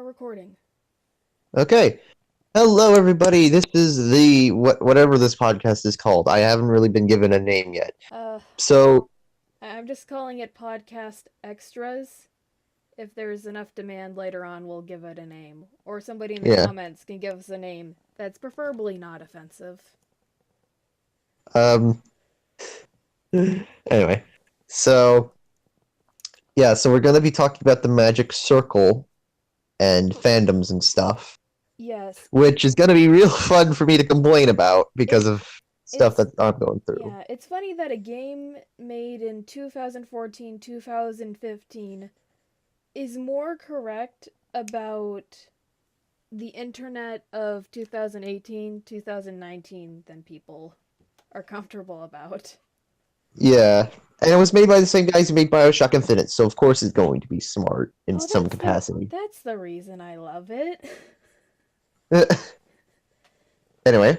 recording. Okay. Hello, everybody. This is the whatever this podcast is called. I haven't really been given a name yet. Uh, So, I'm just calling it Podcast Extras. If there's enough demand later on, we'll give it a name. Or somebody in the yeah. comments can give us a name that's preferably not offensive. Um. Anyway, so so we're gonna be talking about the Magic Circle and fandoms and stuff, Yes, which is gonna be real fun for me to complain about it because of stuff it's that I'm going through. yeah, it's funny that a game made in 2014, 2015 is more correct about the internet of 2018, 2019 than people are comfortable about. Yeah, and it was made by the same guys who made BioShock Infinite, so of course it's going to be smart in Oh, some capacity. that's the reason I love it. Anyway,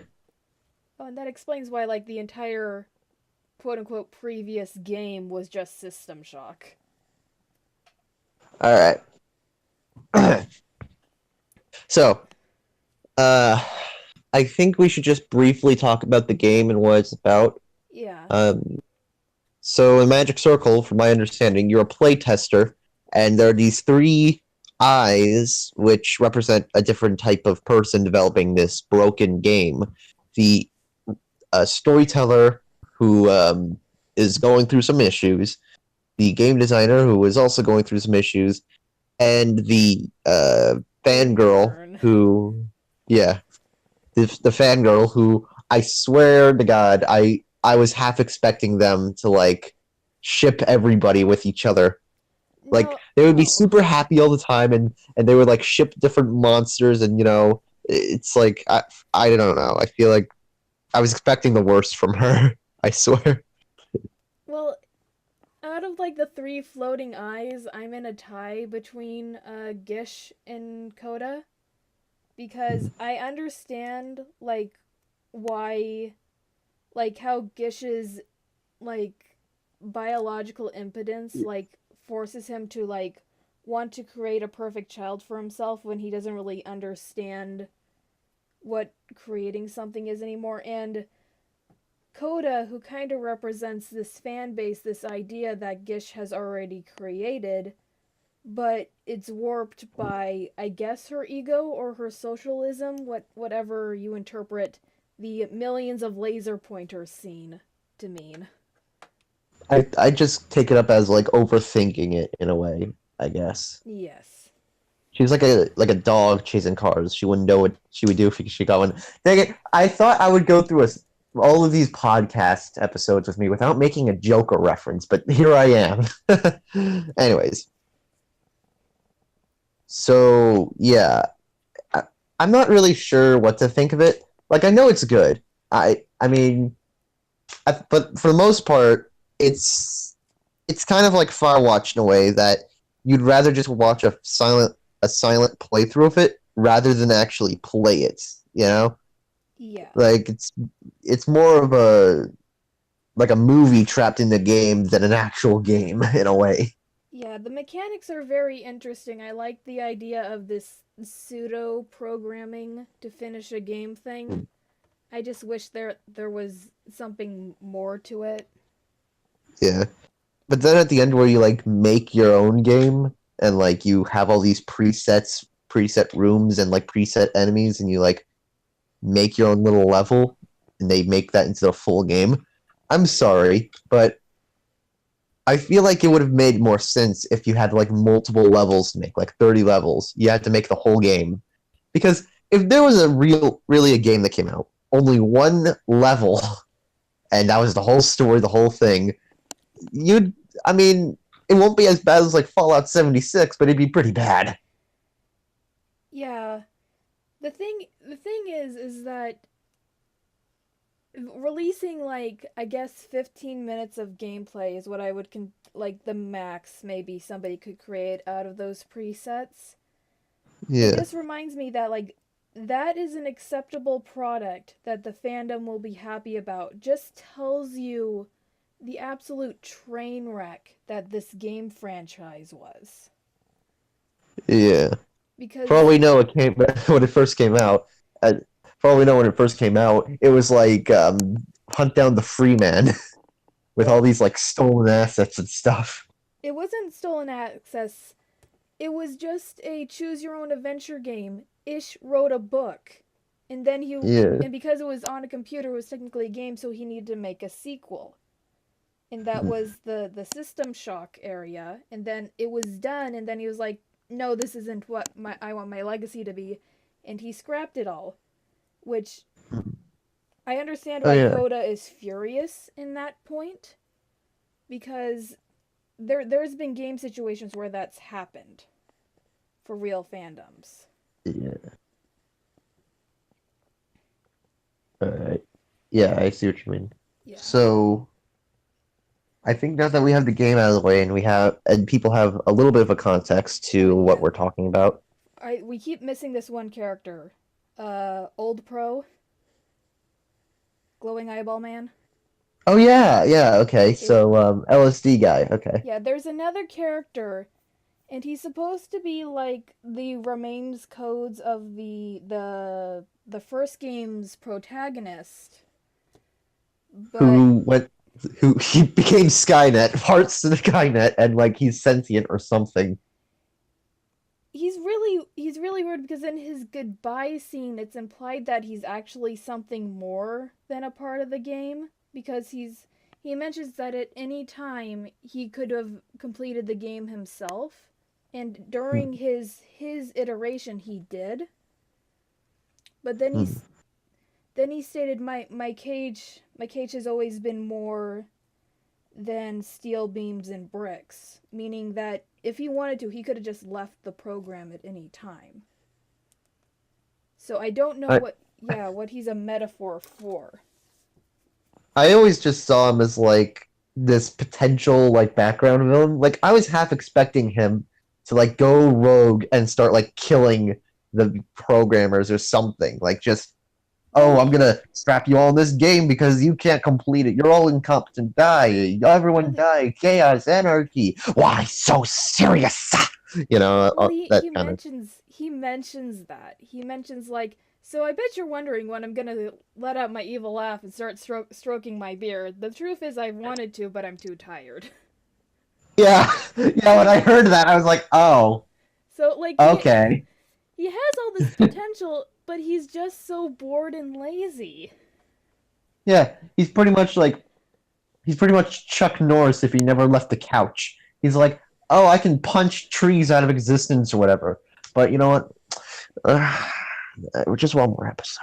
Oh, and that explains why like the entire quote unquote previous game was just System Shock. all right. So, Uh, I think we should just briefly talk about the game and what it's about. Yeah. Um, so in Magic Circle, from my understanding, you're a playtester, and there are these three eyes which represent a different type of person developing this broken game. The storyteller who is going through some issues, the game designer who is also going through some issues, and the fangirl Intern. who, yeah, the fangirl who I swear to God, I was half expecting them to like ship everybody with each other. Like No, they would be oh. super happy all the time, and they would like ship different monsters, and it's like I don't know. I feel like I was expecting the worst from her. I swear. Well, out of like the three floating eyes, I'm in a tie between Gish and Coda because I understand like why like how Gish's like biological impotence like forces him to like want to create a perfect child for himself when he doesn't really understand what creating something is anymore. And Coda, who kind of represents this fan base, this idea that Gish has already created, but it's warped by, I guess, her ego or her socialism, whatever you interpret the millions of laser pointers scene to mean. I just take it up as like overthinking it in a way. I guess. Yes. She's like a dog chasing cars. She wouldn't know what she would do if she got one. Dang it! I thought I would go through all of these podcast episodes with me without making a Joker reference, but here I am. Anyways, so yeah, I, I'm not really sure what to think of it. Like I know it's good. I mean, but for the most part, it's kind of like Firewatch in a way that you'd rather just watch a silent playthrough of it rather than actually play it. You know, Yeah. like it's more of a like a movie trapped in the game than an actual game in a way. Yeah, the mechanics are very interesting. I like the idea of this pseudo programming to finish a game thing. I just wish there was something more to it. Yeah, but then at the end where you like make your own game and like you have all these preset rooms and like preset enemies and you like make your own little level and they make that into a full game. I'm sorry, but I feel like it would have made more sense if you had like multiple levels to make, like 30 levels. You had to make the whole game. Because if there was really a game that came out, only one level, and that was the whole story, the whole thing, you'd, I mean, it won't be as bad as like Fallout 76, but it'd be pretty bad. Yeah. The thing is that releasing like I guess 15 minutes of gameplay is what I would like the max maybe somebody could create out of those presets. It Yeah. just reminds me that like that is an acceptable product that the fandom will be happy about. Just tells you the absolute train wreck that this game franchise was. Yeah. For all because we know, it came when it first came out. Uh, for all we know, when it first came out, it was like Hunt Down the Free Man with all well, these like stolen assets and stuff. it wasn't stolen access. It was just a choose your own adventure game. Ish wrote a book, and then Yeah. and because it was on a computer, it was technically a game, so he needed to make a sequel, and that was the System Shock area. And then it was done, and then he was like, "No, this isn't what I want my legacy to be," and he scrapped it all. Which I understand Oh why yeah. Coda is furious in that point, because there's been game situations where that's happened for real fandoms. Yeah. Alright. Yeah, I see what you mean. Yeah. So I think now that we have the game out of the way and people have a little bit of a context Oh to what yeah. we're talking about. We keep missing this one character. Old Pro, glowing eyeball man. Oh yeah, yeah, okay. It, So LSD guy, okay. yeah, there's another character, and he's supposed to be like the remains codes of the first game's protagonist, but Who went who he became Skynet, parts to the Skynet, and like he's sentient or something. he's really weird because in his goodbye scene it's implied that he's actually something more than a part of the game, because he mentions that at any time he could have completed the game himself, and during his iteration he did, but Hmm. then he stated my cage has always been more than steel beams and bricks, meaning that if he wanted to, he could have just left the program at any time. So I don't know I what he's a metaphor for. I always just saw him as like this potential like background villain. Like I was half expecting him to like go rogue and start like killing the programmers or something. Like just, Well, oh, I'm gonna strap you all in this game because you can't complete it. You're all incompetent. Die. well, Everyone die. Chaos, anarchy. Why so serious? You know, that kind of. he mentions that he mentions like, so I bet you're wondering when I'm gonna let out my evil laugh and start stroking my beard. The truth is I wanted to, but I'm too tired. Yeah, yeah. When I heard that, I was like, oh, So like okay. he has all this potential, but he's just so bored and lazy. Yeah, he's pretty much Chuck Norris if he never left the couch. He's like, oh, I can punch trees out of existence or whatever. But you know what? Uh, just one more episode.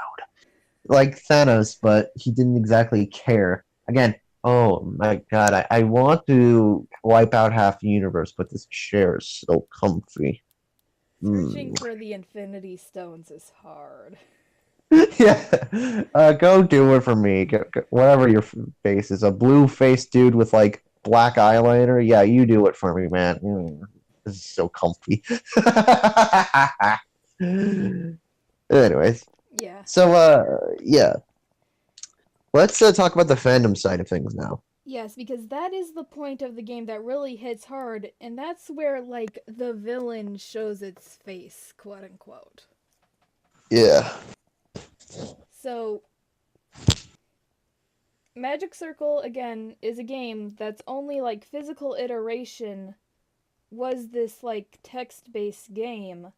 Like Thanos, but he didn't exactly care. Again, oh my god, I want to wipe out half the universe, but this chair is so comfy. Searching Mm. for the Infinity Stones is hard. Yeah, go do it for me. Whatever your face is, a blue-faced dude with like black eyeliner. Yeah, you do it for me, man. This is so comfy. Anyways, Yeah. so yeah, let's talk about the fandom side of things now. Yes, because that is the point of the game that really hits hard, and that's where, like, the villain shows its face, quote unquote. Yeah. So, Magic Circle, again, is a game that's only, like, physical iteration was this, like, text based game.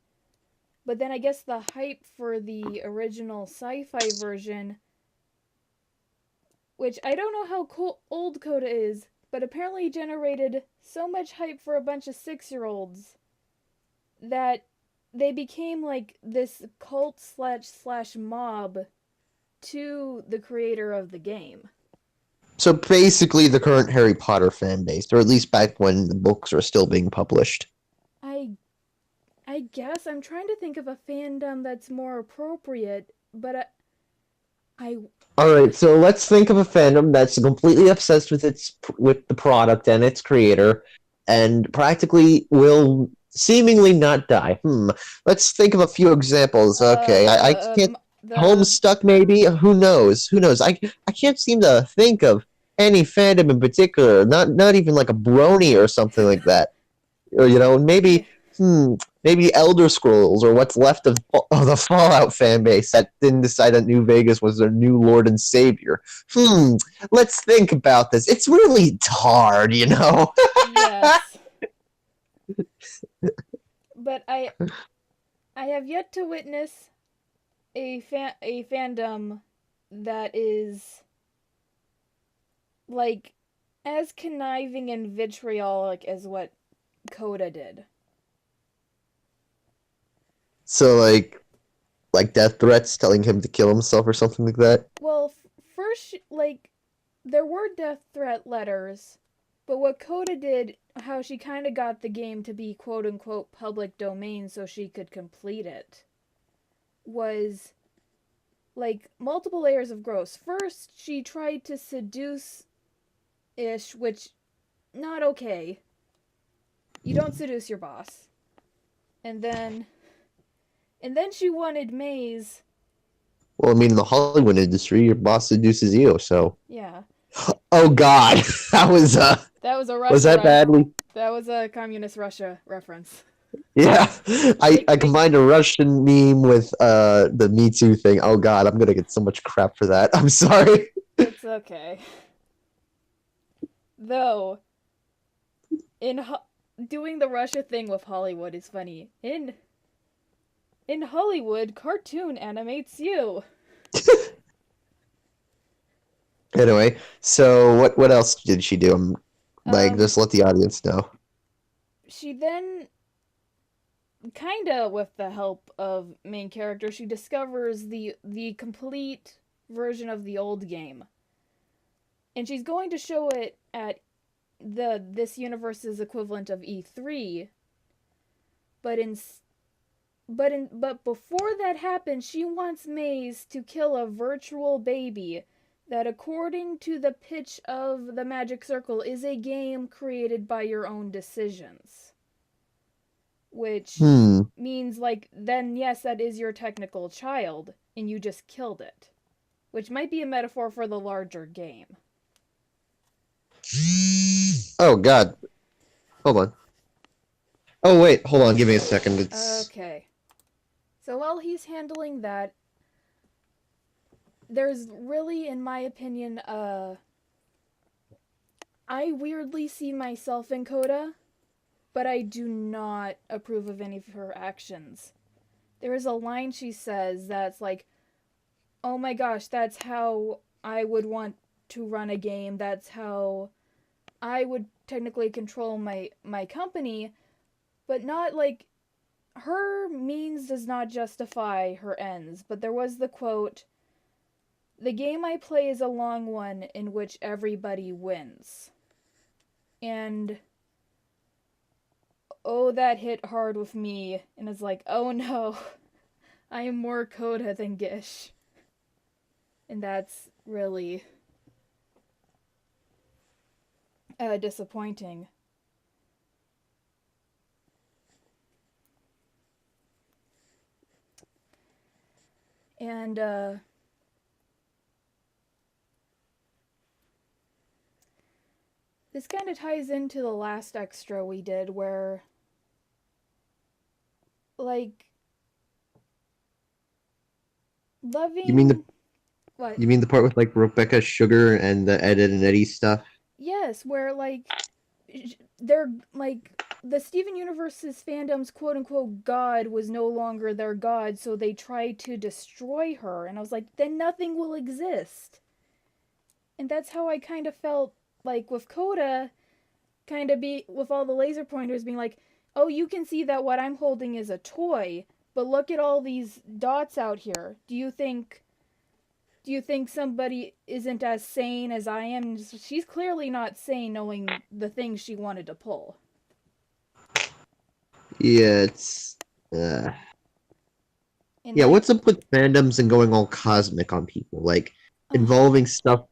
But then I guess the hype for the original sci fi version, which I don't know how old Coda is, but apparently generated so much hype for a bunch of 6-year-olds that they became like this cult slash mob to the creator of the game. So basically, the current Harry Potter fan base, or at least back when the books are still being published. I I guess I'm trying to think of a fandom that's more appropriate, but I All right, so let's think of a fandom that's completely obsessed with the product and its creator, and practically will seemingly not die. Let's think of a few examples. Okay, I can't. the Homestuck, maybe. Who knows? Who knows? I can't seem to think of any fandom in particular. Not even like a brony or something like that. Or maybe. yeah. Hmm. maybe Elder Scrolls or what's left of the Fallout fan base that didn't decide that New Vegas was their new Lord and Savior. Let's think about this. It's really hard, you know? Yes. But I have yet to witness a fandom that is like as conniving and vitriolic as what Coda did. So, like death threats telling him to kill himself or something like that? Well, first, like, there were death threat letters, but what Coda did, how she kind of got the game to be quote unquote public domain so she could complete it, was like multiple layers of gross. First, she tried to seduce Ish, which, not okay. You don't seduce your boss. And then. And then she wanted Maze. Well, I mean, in the Hollywood industry, your boss seduces you, so. Yeah. Oh, God. That That was a was Russia that badly? That was a communist Russia reference. Yeah, I They combined a Russian meme with the Me Too thing. Oh God, I'm gonna get so much crap for that. I'm sorry. It's okay. Though, in doing the Russia thing with Hollywood is funny. In Hollywood, cartoon animates you. Anyway, so what else did she do? Like, Um, just let the audience know. she then, kinda with the help of main character, she discovers the complete version of the old game, and she's going to show it at this universe's equivalent of E3. But but before that happens, she wants Maze to kill a virtual baby that, according to the pitch of the Magic Circle, is a game created by your own decisions. Which Hmm. means, like, then yes, that is your technical child, and you just killed it. Which might be a metaphor for the larger game. Oh God. Hold on. Oh wait, hold on. Give me a second. It's Okay. So while he's handling that, there's really, in my opinion, I weirdly see myself in Coda, but I do not approve of any of her actions. There is a line she says that's like, oh my gosh, that's how I would want to run a game. That's how I would technically control my company, but not like her means does not justify her ends. But there was the quote, the game I play is a long one in which everybody wins. And oh, that hit hard with me. And it's like, oh no, I am more Coda than Gish. And that's really disappointing. And this kind of ties into the last extra we did where, like, you mean the loving. What? you mean the part with like Rebecca Sugar and the Ed, Ed and Eddie stuff? Yes, where, like, they're, like, the Steven Universe's fandom's quote unquote god was no longer their god, so they tried to destroy her. And I was like, then nothing will exist. And that's how I kind of felt, like, with Coda, kind of be with all the laser pointers being like, oh, you can see that what I'm holding is a toy, but look at all these dots out here. Do you think somebody isn't as sane as I am? She's clearly not sane knowing the things she wanted to pull. Yeah, it's uh, And yeah. like, What's up with fandoms and going all cosmic on people, like uh, involving stuff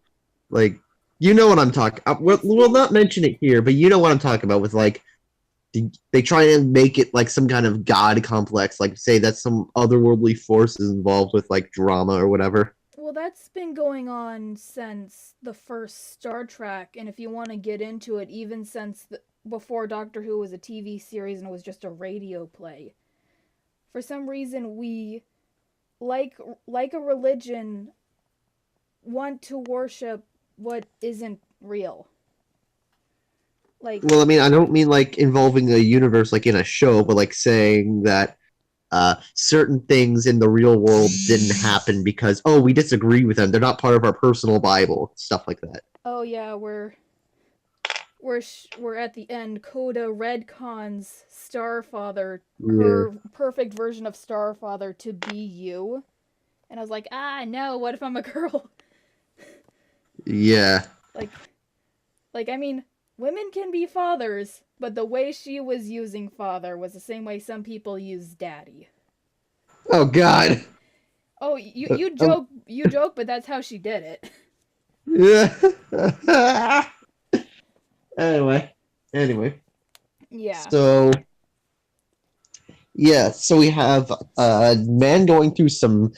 like you know what I'm talking. We'll been not mention it here, but you know what I'm talking about with like they try to make it like some kind of god complex, like say that some otherworldly force is involved with like drama or whatever. well, that's been going on since the first Star Trek, and if you want to get into it, even since before Doctor Who was a TV series and it was just a radio play. for some reason we like like a religion want to worship what isn't real. Like, Well, I mean, I don't mean like involving a universe like in a show, but like saying that certain things in the real world didn't happen because we disagree with them. They're not part of our personal Bible, stuff like that. oh yeah, we're at the end. Coda redcons Starfather, Yeah. her perfect version of Starfather, to be you. And I was like, no, what if I'm a girl? Yeah. like I mean, women can be fathers, but the way she was using father was the same way some people use daddy. Oh God. Oh, you joke, but that's how she did it. Yeah. anyway, anyway. Yeah. So yeah, so we have man going through some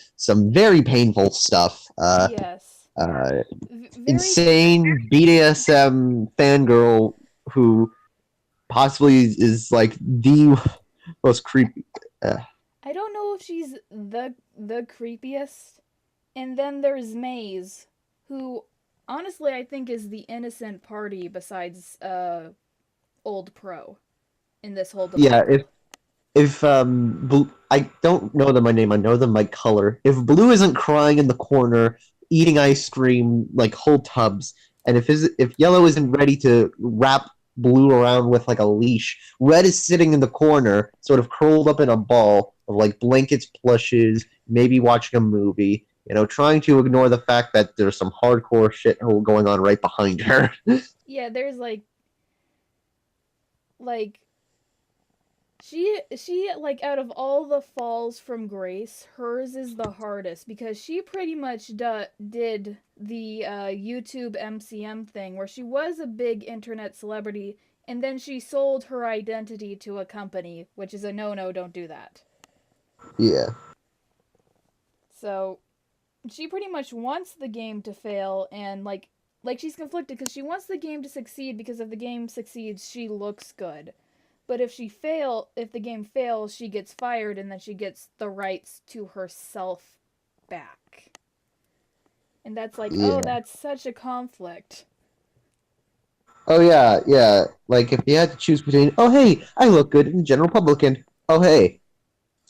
very painful stuff. Yes. Uh, Very. insane BDSM fangirl who possibly is like the most creepy. Uh, I don't know if she's the creepiest. And then there's Maze, who honestly I think is the innocent party besides Old Pro in this whole yeah, debacle. if I don't know them by name, I know them by color. If Blue isn't crying in the corner, eating ice cream like whole tubs, and if Yellow isn't ready to wrap Blue around with like a leash, Red is sitting in the corner, sort of curled up in a ball of like blankets, plushes, maybe watching a movie. Trying to ignore the fact that there's some hardcore shit going on right behind her. Yeah, there's like she like out of all the falls from grace, hers is the hardest because she pretty much did the YouTube MCM thing where she was a big internet celebrity and then she sold her identity to a company, which is a no, don't do that. Yeah. So she pretty much wants the game to fail and she's conflicted because she wants the game to succeed because if the game succeeds she looks good, but if the game fails she gets fired and then she gets the rights to herself back, and that's like, oh, Yeah. that's such a conflict. Oh yeah, yeah. Like if you had to choose between, oh hey, I look good in the general public, and oh hey,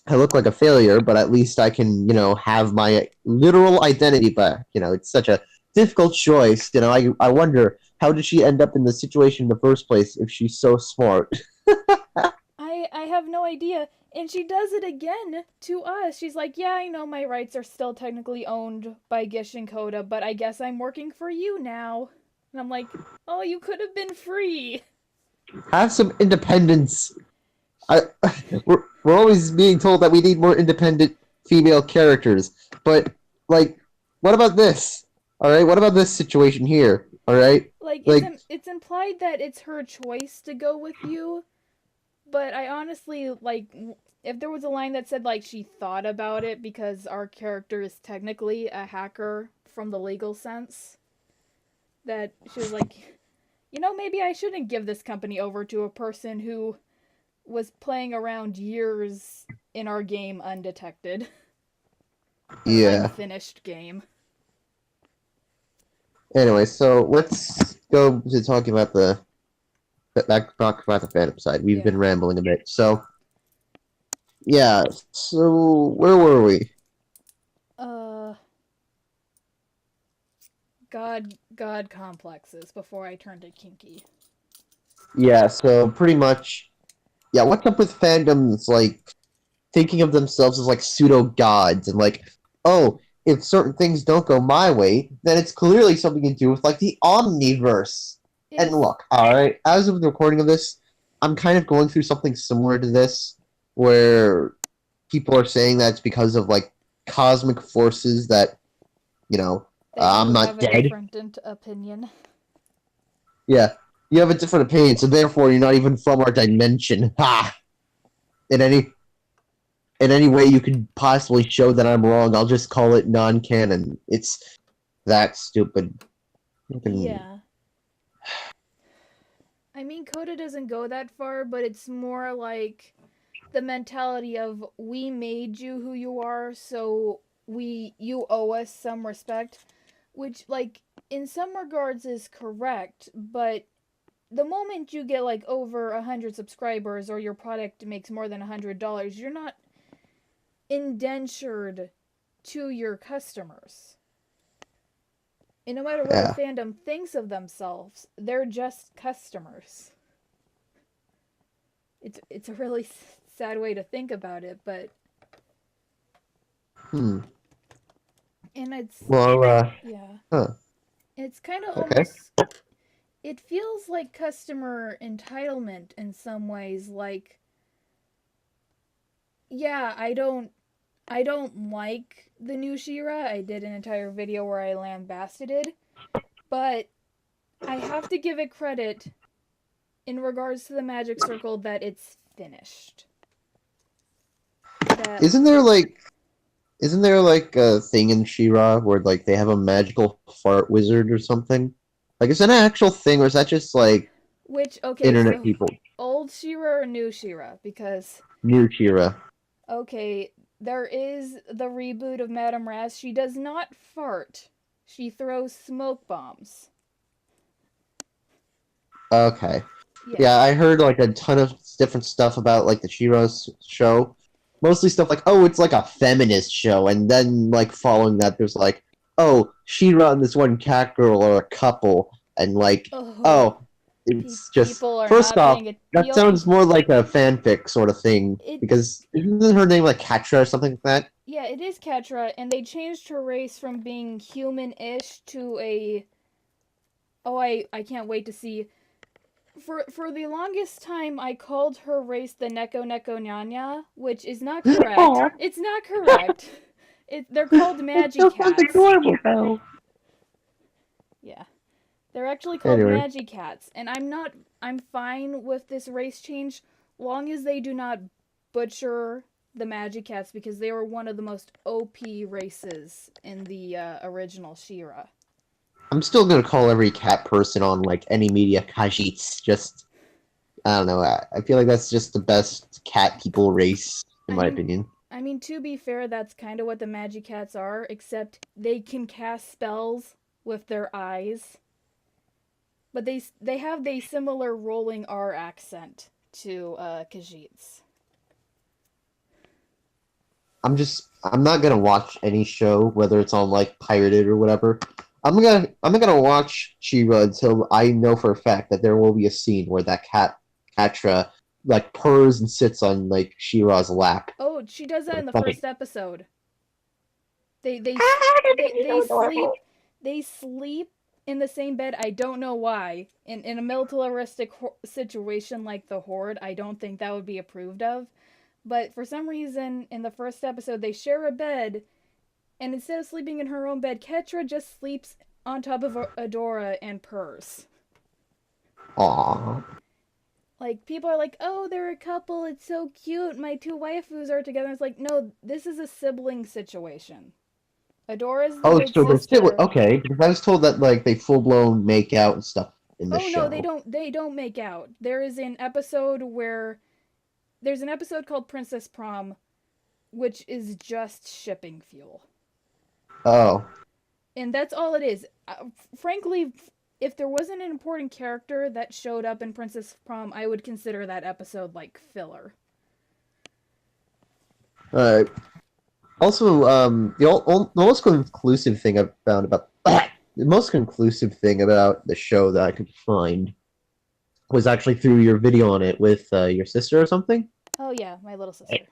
I look like a failure, but at least I can, have my literal identity back. It's such a difficult choice. I wonder how did she end up in the situation in the first place if she's so smart? I have no idea. And she does it again to us. She's like, yeah, I know my rights are still technically owned by Gish and Coda, but I guess I'm working for you now. And I'm like, oh, you could have been free. Have some independence. I we're always being told that we need more independent female characters, but like, what about this? All right, what about this situation here? All right, Like, like it's implied that it's her choice to go with you, but I honestly, like, if there was a line that said, like, she thought about it because our character is technically a hacker from the legal sense, that she was like, maybe I shouldn't give this company over to a person who was playing around years in our game undetected. Our yeah. unfinished game. Anyway, so let's go to talking about the back talk about the Phantom side. We've been Yeah. rambling a bit. So yeah, so where were we? Uh, God complexes before I turned to kinky. Yeah, so pretty much yeah, what's up with fandoms like thinking of themselves as like pseudo gods and like, oh, if certain things don't go my way, then it's clearly something to do with like the omniverse. And It's look, all right, as of the recording of this, I'm kind of going through something similar to this, where people are saying that it's because of like cosmic forces that you know that I'm you not have a dead. different opinion. Yeah, you have a different opinion, so therefore you're not even from our dimension. Ha! In any way you could possibly show that I'm wrong, I'll just call it non-canon. It's that stupid. Yeah. I mean, Coda doesn't go that far, but it's more like the mentality of we made you who you are, so you owe us some respect, which like in some regards is correct, but the moment you get like over 100 subscribers or your product makes more than $100, you're not indentured to your customers. And no matter what a Yeah. fandom thinks of themselves, they're just customers. It's a really sad way to think about it, but Hmm. and it's Well, yeah, huh. it's kind of Okay. almost, it feels like customer entitlement in some ways. Like, yeah, I don't like the new Shira. I did an entire video where I lambasted it, but I have to give it credit in regards to the Magic Circle that it's finished. That Isn't there like isn't there like a thing in She-Ra where like they have a magical fart wizard or something? Like is that an actual thing or is that just like which okay, internet so people old Shira or new Shira? Because near She-Ra? okay, there is the reboot of Madame Razz. She does not fart. She throws smoke bombs. Okay. Yeah. Yeah, I heard like a ton of different stuff about like the She-Ra show. Mostly stuff like, oh, it's like a feminist show, and then like following that, there's like, oh, She-Ra and this one cat girl are a couple, and like, Oh, oh, it's just people are first not off, paying it. that sounds more like a fanfic sort of thing It because isn't her name like Katra or something like that? yeah, it is Ketra, and they changed her race from being human-ish to a. Oh, I can't wait to see. For the longest time, I called her race the Neko Neko Nyanya, which is not correct. Oh, It's not correct. They're called it Magi still sounds Cats. adorable though. Yeah, they're actually called Anyway, Magi Cats, and I'm fine with this race change, long as they do not butcher the Magi Cats because they were one of the most OP races in the original Shira. I'm still gonna call every cat person on like any media Khajiits. Just I don't know. I feel like that's just the best cat people race, in I my mean, opinion. to be fair, that's kind of what the Magi Cats are, except they can cast spells with their eyes, but they have a similar rolling R accent to Khajiits. I'm not gonna watch any show, whether it's on like pirated or whatever. I'm not gonna watch She-Ra until I know for a fact that there will be a scene where that Catra, like purrs and sits on like She-Ra's lap. Oh, she does that in the Something. first episode. They they How did they you they so adorable? sleep they sleep in the same bed. I don't know why. In a militaristic situation like the Horde, I don't think that would be approved of. But for some reason, in the first episode, they share a bed, and instead of sleeping in her own bed, Ketra just sleeps on top of Adora and purrs. Aww. Like, people are like, oh, they're a couple, it's so cute, my two waifus are together. It's like, no, this is a sibling situation. Adora's the Oh, big so they're still sister. okay. Because I was told that like they full blown make out and stuff in the Oh no, they show. don't. They don't make out. There's an episode called Princess Prom, which is just shipping fuel, Oh, and that's all it is. Frankly, if there wasn't an important character that showed up in Princess Prom, I would consider that episode like filler. alright. Also, the most conclusive thing I've found about the most conclusive thing about the show that I could find was actually through your video on it with your sister or something. Oh yeah, my little sister.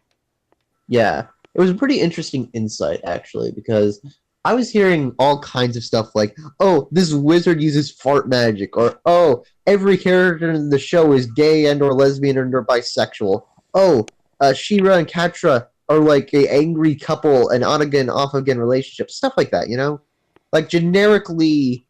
Yeah, it was a pretty interesting insight actually because I was hearing all kinds of stuff like, "Oh, this wizard uses fart magic," or "Oh, every character in the show is gay and or lesbian and or bisexual." Oh, Shira and Katra are like a angry couple, an on again, off again relationship, stuff like that. You know, like generically.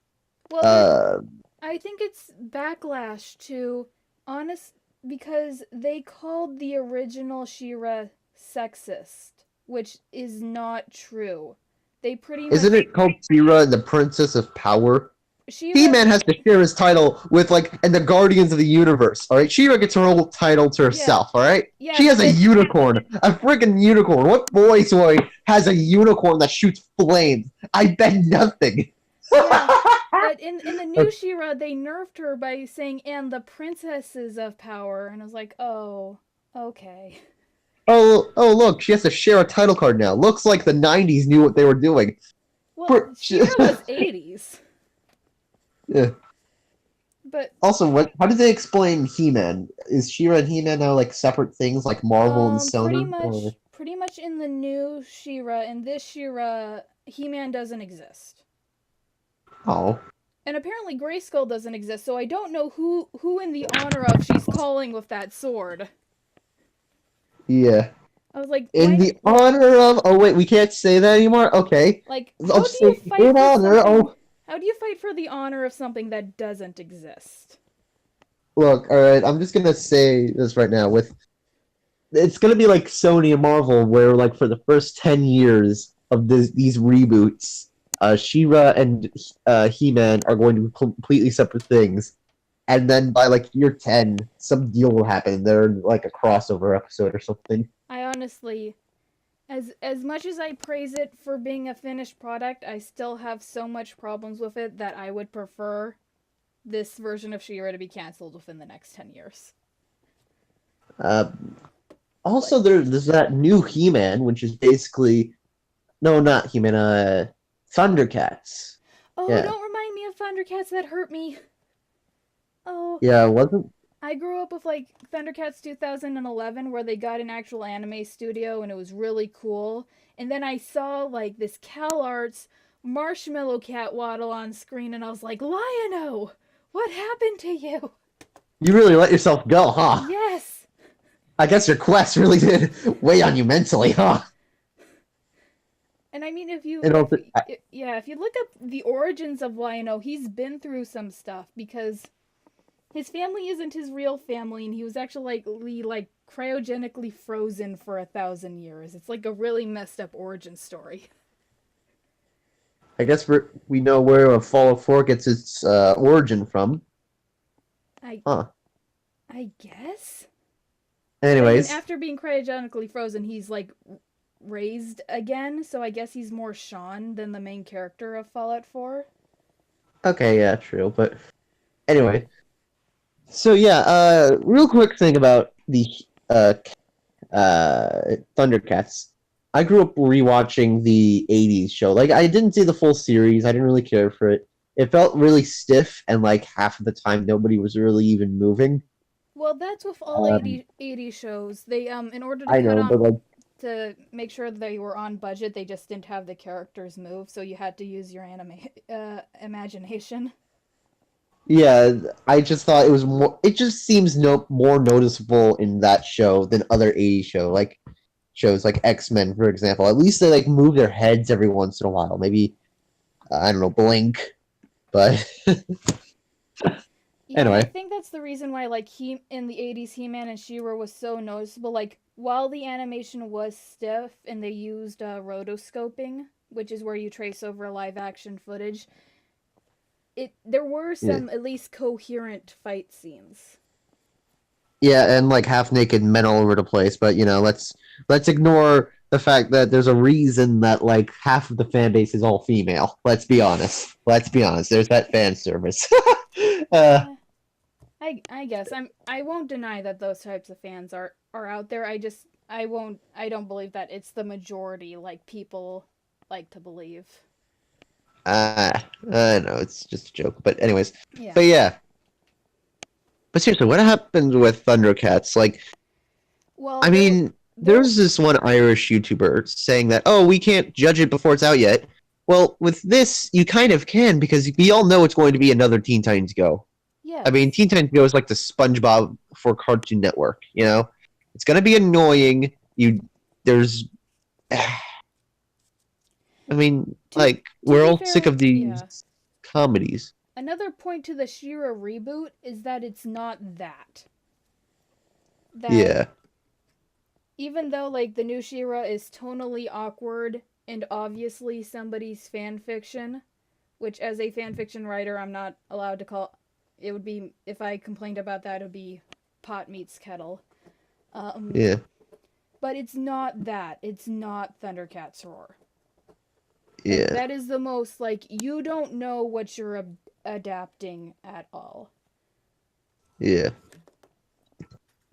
Well, Uh, I think it's backlash to honest because they called the original Shira sexist, which is not true. They pretty isn't much it called Shira and the Princess of Power? She-Ra, He-Man has to share his title with and the Guardians of the Universe. All right, She-Ra gets her whole title to yeah, herself. All right, yeah, she has but a then unicorn, a freaking unicorn. What boy toy has a unicorn that shoots flames? I bet nothing. yeah, but in the new She-Ra, they nerfed her by saying "and the princesses of power," and I was like, oh, okay. Oh, look, she has to share a title card now. Looks like the '90s knew what they were doing. Well, For, She-Ra was 80s, yeah. but Also, what? How did they explain He-Man? Is She-Ra and He-Man now separate things like Marvel and pretty Sony? Or much, pretty much in the new She-Ra, in this She-Ra, He-Man doesn't exist. oh, And apparently Grayskull doesn't exist, so I don't know who in the honor of she's calling with that sword. yeah. I was like, In why? the honor of. Oh wait, we can't say that anymore. Okay. Like, I'll how do you say fight in for honor. something? Oh, How do you fight for the honor of something that doesn't exist? look. All right. I'm just gonna say this right now. With it's gonna be like Sony and Marvel, where for the first 10 years of these reboots, She-Ra and He-Man are going to be completely separate things, and then by year 10, some deal will happen. They're like a crossover episode or something. I honestly, as much as I praise it for being a finished product, I still have so much problems with it that I would prefer this version of She-Ra to be canceled within the next 10 years. Uh, Like, Also, there's that new He-Man, which is basically no, not He-Man. Thundercats. oh, Yeah, don't remind me of Thundercats, that hurt me. Oh, yeah. Wasn't I grew up with like Thundercats 2011 where they got an actual anime studio and it was really cool. And then I saw like this CalArts Marshmallow Cat waddle on screen and I was like, Lion-O, what happened to you? you really let yourself go, huh? Yes. I guess your quest really did weigh on you mentally, huh? And I mean if you And also, yeah, if you look up the origins of Lion-O, he's been through some stuff because his family isn't his real family, and he was actually like cryogenically frozen for 1,000 years. It's like a really messed up origin story. I guess we know where Fallout 4 gets its origin from, I huh? I guess. But I mean, Anyways, after being cryogenically frozen, he's like raised again, so I guess he's more Sean than the main character of Fallout 4. okay, yeah, true. But anyway, so yeah, real quick thing about the uh, Thundercats. I grew up rewatching the '80s show. I didn't see the full series. I didn't really care for it. It felt really stiff, and half of the time nobody was really even moving. Well, that's with all Um, 80 shows. They in order to I cut know, on but to make sure they were on budget, they just didn't have the characters move, so you had to use your imagination. yeah, I just thought it was more. It just seems more noticeable in that show than other '80s shows like X-Men, for example. At least they move their heads every once in a while. Maybe I don't know, blink. But Yeah, and I anyway, think that's the reason why like he in the 80s He-Man and She-Ra was so noticeable. Like while the animation was stiff and they used rotoscoping, which is where you trace over live action footage, it there were yeah. some at least coherent fight scenes. Yeah, and half naked men all over the place. But let's ignore the fact that there's a reason that half of the fan base is all female. Let's be honest. Let's be honest. There's that fan service. uh, Yeah. I guess I won't deny that those types of fans are out there. I don't believe that it's the majority like people like to believe. I know it's just a joke, but anyways, Yeah. but yeah. But seriously, what happened with Thundercats? Well, I mean, there there's this one Irish YouTuber saying that, oh, we can't judge it before it's out yet. Well, with this, you kind of can because we all know it's going to be another Teen Titans Go. I mean, yes. Teen Titans Go is like the SpongeBob for Cartoon Network. It's gonna be annoying. There's, I mean, To we're be all sick fair, of yeah. these comedies. Another point to the She-Ra reboot is that it's not that. That Yeah, even though like the new She-Ra is tonally awkward and obviously somebody's fan fiction, which as a fan fiction writer, I'm not allowed to call. It would be if I complained about that, it would be pot meets kettle. Um, Yeah. but it's not that. It's not Thundercats Roar. Like Yeah. that is the most like you don't know what you're adapting at all. Yeah.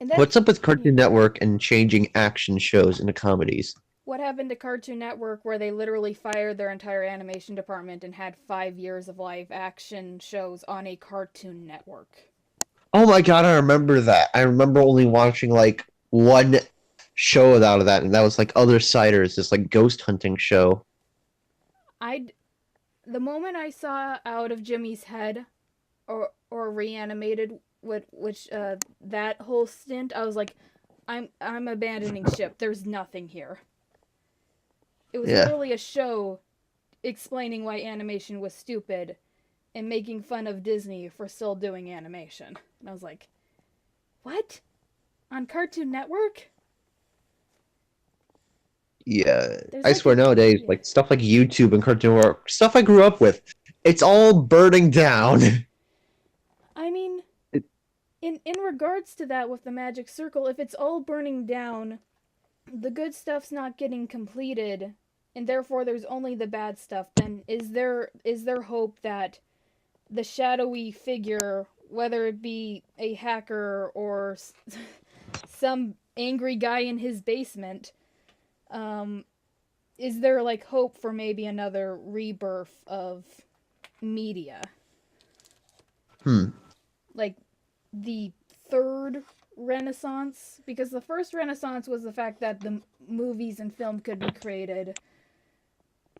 And that What's up with yeah. Cartoon Network and changing action shows into comedies? What happened to Cartoon Network where they literally fired their entire animation department and had 5 years of live action shows on a Cartoon Network? Oh my god, I remember that. I remember only watching like one show out of that, and that was like Other Siders, this like ghost hunting show. I the moment I saw Out of Jimmy's Head or Reanimated, which that whole stint, I was like, I'm abandoning ship. There's nothing here. It was Yeah. literally a show explaining why animation was stupid and making fun of Disney for still doing animation. And I was like, what? On Cartoon Network? Yeah. There's I like swear a nowadays, yeah. like stuff like YouTube and Cartoon Network, stuff I grew up with, it's all burning down. I mean, It- in regards to that with the Magic Circle, if it's all burning down, the good stuff's not getting completed, and therefore there's only the bad stuff. Then is there hope that the shadowy figure, whether it be a hacker or some angry guy in his basement, um, is there like hope for maybe another rebirth of media? hmm. Like the third renaissance? Because the first renaissance was the fact that the movies and film could be created.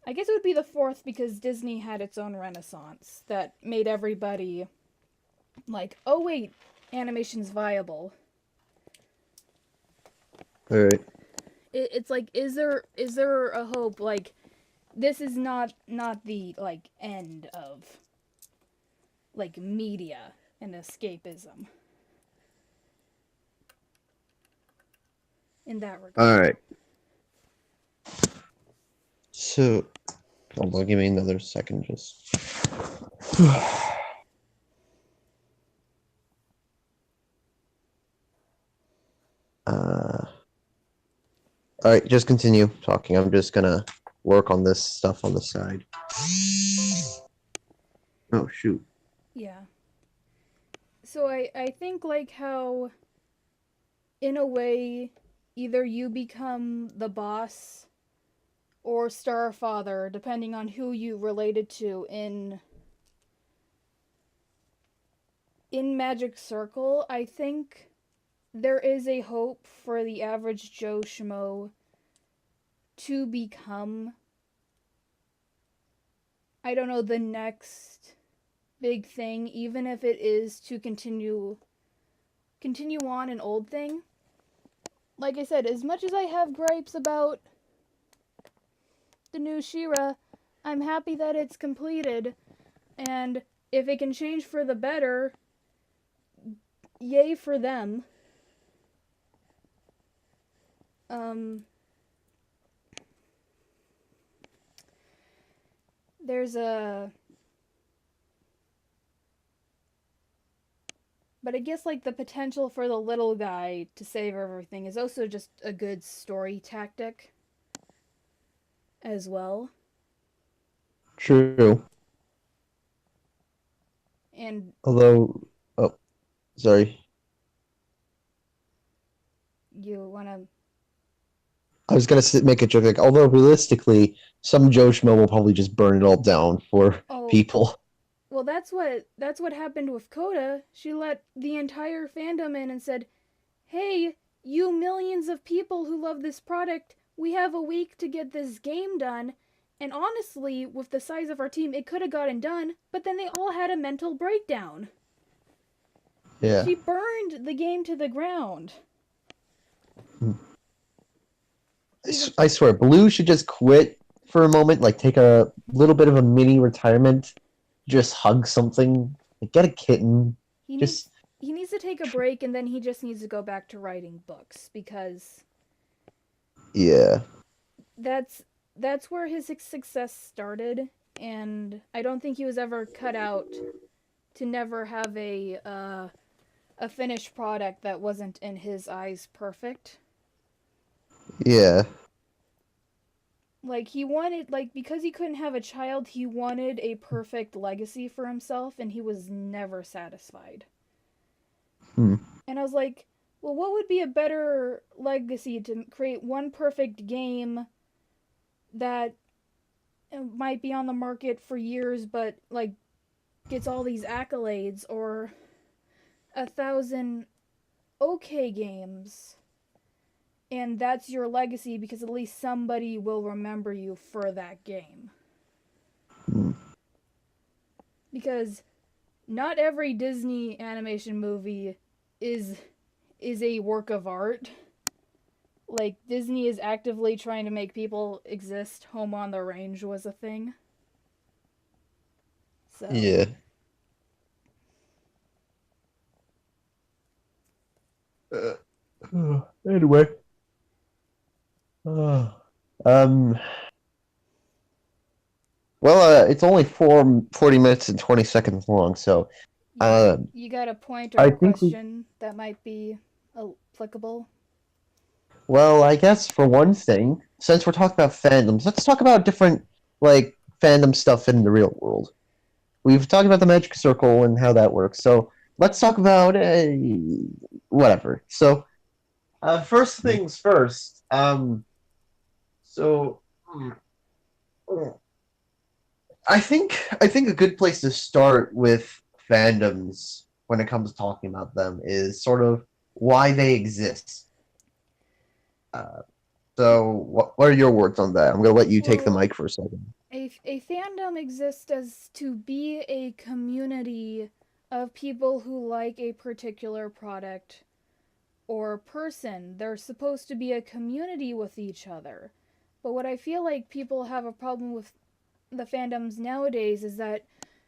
I guess it would be the fourth because Disney had its own renaissance that made everybody like, oh wait, animation's viable. All right. It's like, is there a hope? Like, this is not the like end of like media and escapism in that All regard. right. So, hold on, give me another second, just. uh, all right, just continue talking. I'm just gonna work on this stuff on the side. Oh shoot. Yeah. So I think like how in a way either you become the boss or Starfather, depending on who you related to in Magic Circle. I think there is a hope for the average Joe Schmo to become, I don't know, the next big thing, even if it is to continue on an old thing. Like I said, as much as I have gripes about the new Shira, I'm happy that it's completed, and if it can change for the better, yay for them. Um, there's a, but I guess like the potential for the little guy to save everything is also just a good story tactic as well. True. And Although, oh, sorry. you wanna, I was gonna make a joke like, although realistically, some Joe Schmo will probably just burn it all down for oh, people. well, that's what happened with Coda. She let the entire fandom in and said, "Hey, you millions of people who love this product, we have a week to get this game done." And honestly, with the size of our team, it could have gotten done, but then they all had a mental breakdown. Yeah. She burned the game to the ground. Even I swear, Blue should just quit for a moment, like take a little bit of a mini retirement, just hug something, like get a kitten, he needs just he needs to take a break and then he just needs to go back to writing books because yeah, that's that's where his success started, and I don't think he was ever cut out to never have a finished product that wasn't in his eyes perfect. Yeah. Like he wanted, like, because he couldn't have a child, he wanted a perfect legacy for himself, and he was never satisfied. Hmm. And I was like, well, what would be a better legacy to create one perfect game that might be on the market for years, but like gets all these accolades, or 1,000 okay games, and that's your legacy because at least somebody will remember you for that game. Hmm. Because not every Disney animation movie is is a work of art. Like Disney is actively trying to make people exist. Home on the Range was a thing. So, Yeah. Anyway. Uh, um. It's only 40 minutes and 20 seconds long, so uh, you got a point or I a think we. question that might be applicable? Well, I guess for one thing, since we're talking about fandoms, let's talk about different like fandom stuff in the real world. We've talked about the Magic Circle and how that works, so let's talk about whatever. So, first things first. So. hmm, I think a good place to start with fandoms when it comes to talking about them is sort of why they exist. Uh, so, what are your words on that? I'm going to let you take the Well, mic for a second. a fandom exists as to be a community of people who like a particular product or person. They're supposed to be a community with each other. But what I feel like people have a problem with the fandoms nowadays is that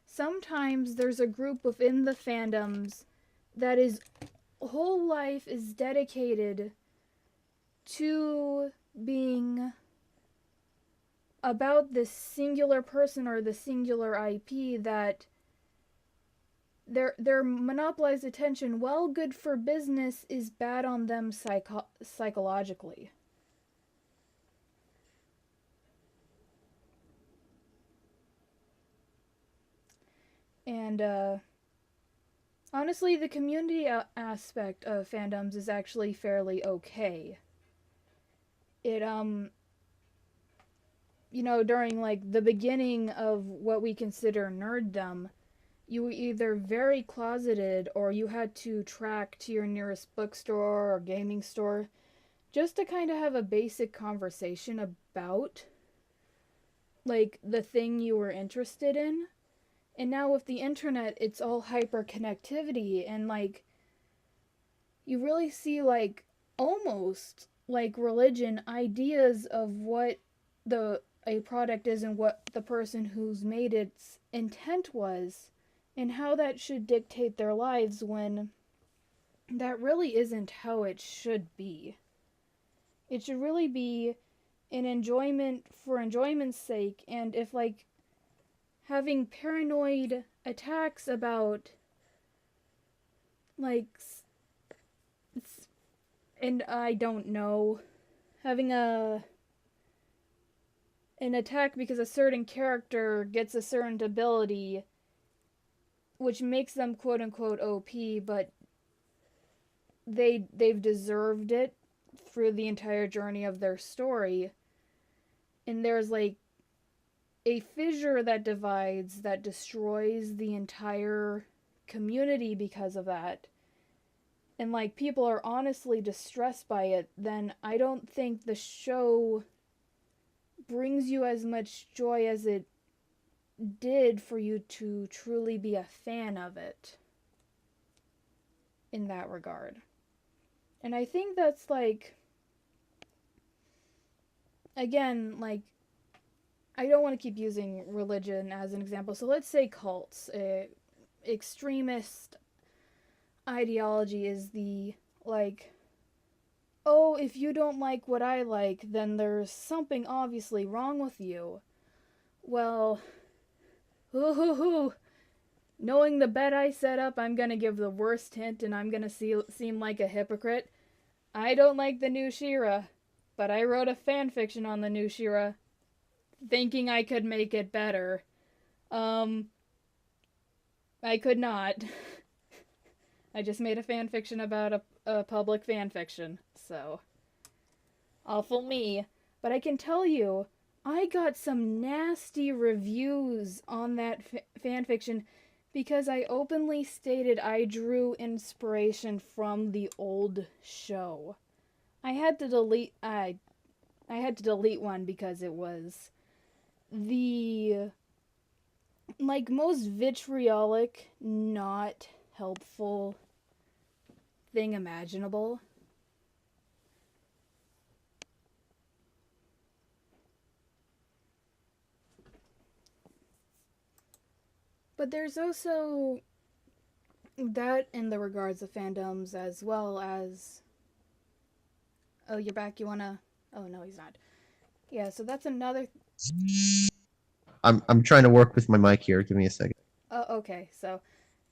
sometimes there's a group within the fandoms that is whole life is dedicated to being about this singular person or the singular IP, that their monopolized attention, while good for business, is bad on them psychologically. And honestly, the community aspect of fandoms is actually fairly okay. It during like the beginning of what we consider nerddom, you were either very closeted or you had to track to your nearest bookstore or gaming store just to kind of have a basic conversation about like the thing you were interested in. And now with the internet, it's all hyperconnectivity, and like you really see like almost like religion ideas of what the a product is and what the person who's made its intent was, and how that should dictate their lives, when that really isn't how it should be. It should really be an enjoyment for enjoyment's sake. And if like having paranoid attacks about like and I don't know, having an attack because a certain character gets a certain ability which makes them quote unquote OP, but they've deserved it through the entire journey of their story. And there's like a fissure that divides, that destroys the entire community because of that. And like people are honestly distressed by it, then I don't think the show brings you as much joy as it did for you to truly be a fan of it in that regard. And I think that's like, again, like, I don't want to keep using religion as an example. So let's say cults. Extremist ideology is the, like, oh, if you don't like what I like, then there's something obviously wrong with you. Well, Hoo hoo hoo. Knowing the bet I set up, I'm gonna give the worst hint and I'm gonna seem like a hypocrite. I don't like the new Shira, but I wrote a fanfiction on the new Shira, thinking I could make it better. Um, I could not. I just made a fanfiction about a public fanfiction, so. Awful me. But I can tell you, I got some nasty reviews on that fanfiction because I openly stated I drew inspiration from the old show. I had to delete I had to delete one because it was the like most vitriolic, not helpful thing imaginable. But there's also that in the regards of fandoms as well as. Oh, you're back. You wanna? Oh no, he's not. Yeah, so that's another. I'm trying to work with my mic here. Give me a second. Oh, okay. So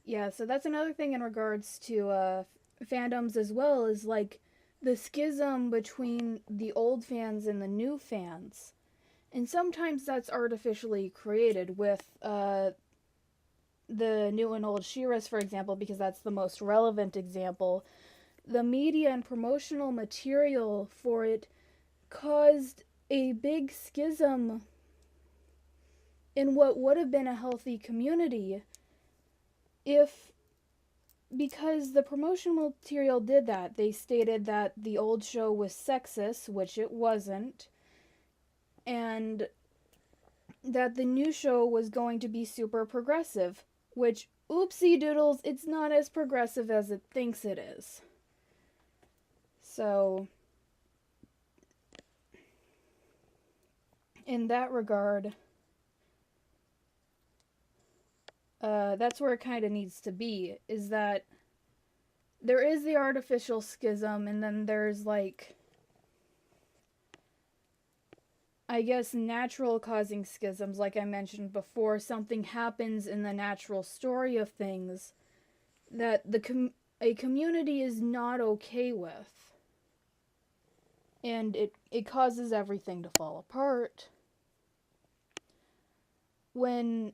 yeah, so that's another thing in regards to fandoms as well is like the schism between the old fans and the new fans, and sometimes that's artificially created with the new and old Shiras, for example, because that's the most relevant example. The media and promotional material for it caused a big schism in what would have been a healthy community if, because the promotional material did that. They stated that the old show was sexist, which it wasn't, and that the new show was going to be super progressive, which, oopsie doodles, it's not as progressive as it thinks it is. So, in that regard, that's where it kind of needs to be, is that there is the artificial schism, and then there's, like, I guess, natural causing schisms, like I mentioned before. Something happens in the natural story of things that a community is not okay with. And it causes everything to fall apart when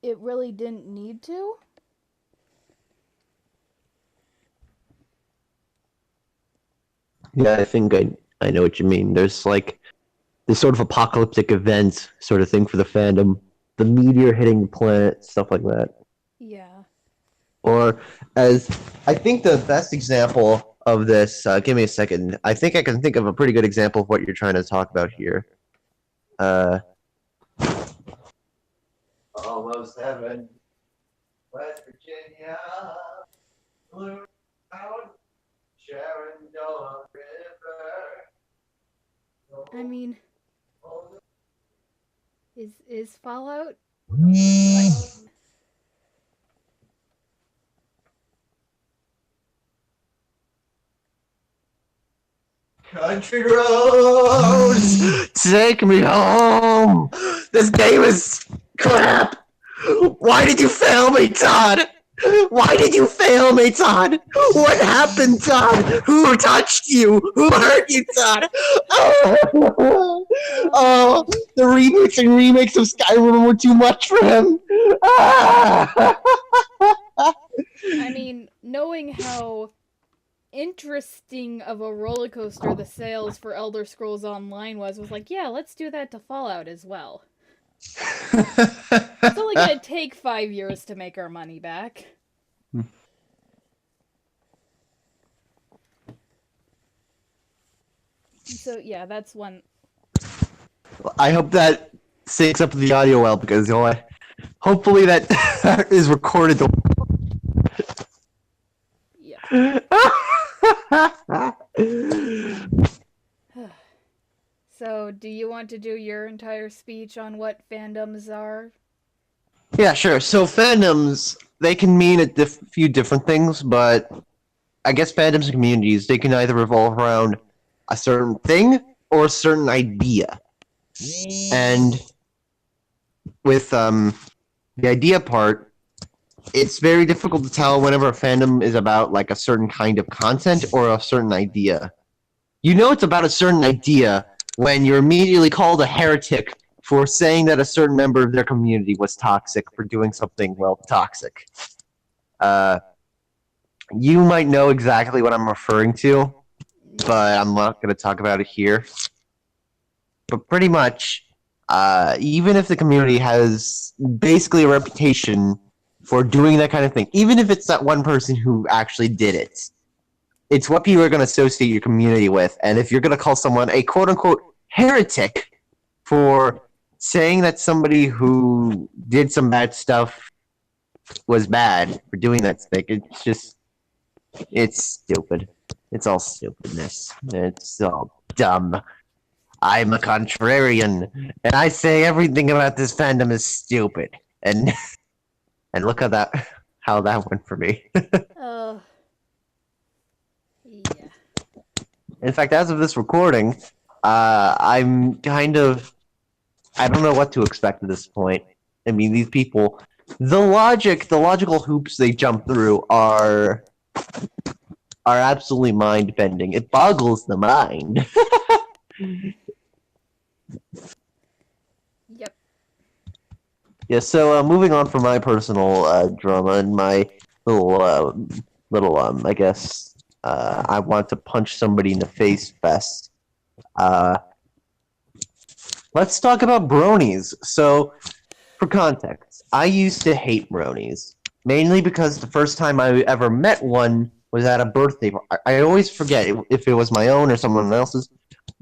it really didn't need to. Yeah, I think I know what you mean. There's like this sort of apocalyptic event sort of thing for the fandom. The meteor hitting the planet, stuff like that. Yeah. Or as I think the best example of this, give me a second. I think I can think of a pretty good example of what you're trying to talk about here. Almost heaven, West Virginia, Blue Mountain, Shenandoah River. I mean, is Fallout like Country roads, take me home. This game is crap. Why did you fail me, Todd? Why did you fail me, Todd? What happened, Todd? Who touched you? Who hurt you, Todd? Oh, oh, the reboots and remakes of Skyrim were too much for him. Ah. I mean, knowing how interesting of a roller coaster the sales for Elder Scrolls Online was like, yeah, let's do that to Fallout as well. It's only gonna take 5 years to make our money back. So yeah, that's one. I hope that syncs up the audio well because hopefully that is recorded. Yeah. So, do you want to do your entire speech on what fandoms are? Yeah, sure. So fandoms, they can mean a few different things, but I guess fandoms and communities, they can either revolve around a certain thing or a certain idea. And with the idea part, it's very difficult to tell whenever a fandom is about like a certain kind of content or a certain idea. You know it's about a certain idea when you're immediately called a heretic for saying that a certain member of their community was toxic for doing something, well, toxic. Uh, you might know exactly what I'm referring to, but I'm not going to talk about it here. But pretty much, even if the community has basically a reputation for doing that kind of thing, even if it's that one person who actually did it, it's what people are going to associate your community with. And if you're going to call someone a quote unquote heretic for saying that somebody who did some bad stuff was bad for doing that thing, it's stupid. It's all stupidness. It's all dumb. I'm a contrarian, and I say everything about this fandom is stupid. And and look at that, how that went for me. Oh, yeah. In fact, as of this recording, I'm kind of I don't know what to expect at this point. I mean, these people, the logical hoops they jump through are absolutely mind bending. It boggles the mind. Yep. Yeah, so moving on from my personal drama and my little I guess I want to punch somebody in the face fest. Uh, let's talk about bronies. So, for context, I used to hate bronies mainly because the first time I ever met one was at a birthday. I always forget if it was my own or someone else's.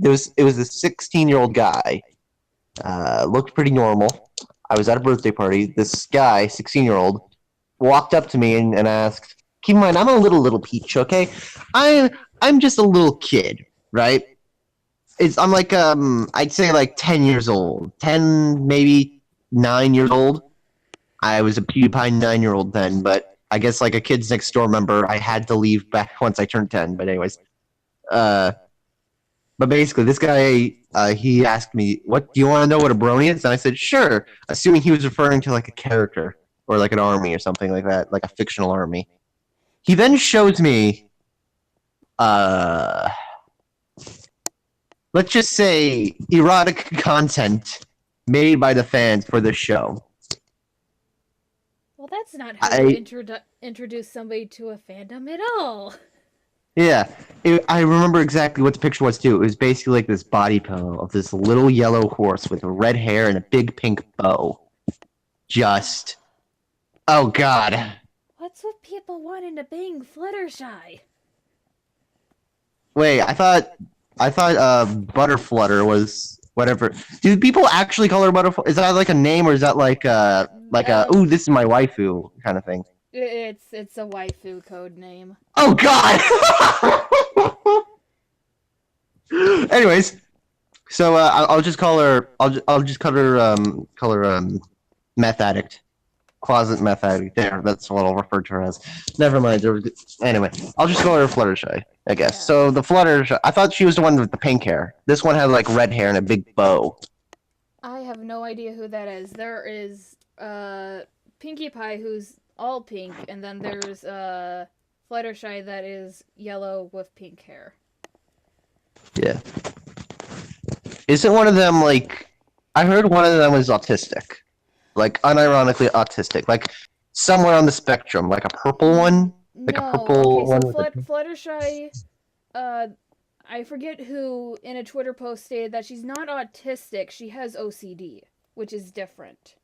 It was a 16-year-old guy. Looked pretty normal. I was at a birthday party. This guy, 16-year-old, walked up to me and asked, keep in mind, I'm a little peach, okay? I'm just a little kid, right? I'm like I'd say like 10 years old. 10, maybe 9 years old. I was a PewDiePie 9-year-old then, but I guess like a Kids Next Door member, I had to leave back once I turned 10. But anyways, uh, but basically, this guy, he asked me, "What do you want to know what a brony is?" And I said, "Sure," assuming he was referring to like a character or like an army or something like that, like a fictional army. He then shows me, uh, let's just say, erotic content made by the fans for the show. Well, that's not how you I introduce somebody to a fandom at all. Yeah, I remember exactly what the picture was too. It was basically like this body pillow of this little yellow horse with red hair and a big pink bow. Just, oh god. What's with people wanting to bang Fluttershy? Wait, I thought Butterflutter was whatever. Do people actually call her Butterflutter? Is that like a name or is that like a ooh, this is my waifu kind of thing? It's a waifu code name. Oh god. Anyways, so I'll just call her. I'll just call her meth addict, closet meth addict. There, that's what I'll refer to her as. Never mind. Anyway, I'll just call her Fluttershy, I guess. Yeah. So the Fluttershy, I thought she was the one with the pink hair. This one had like red hair and a big bow. I have no idea who that is. There is Pinkie Pie who's all pink, and then there's Fluttershy that is yellow with pink hair. Yeah. Isn't one of them like? I heard one of them was autistic, like unironically autistic, like somewhere on the spectrum, like a purple one, like a No, purple okay, so one with a... Fluttershy, I forget who in a Twitter post stated that she's not autistic, she has OCD, which is different.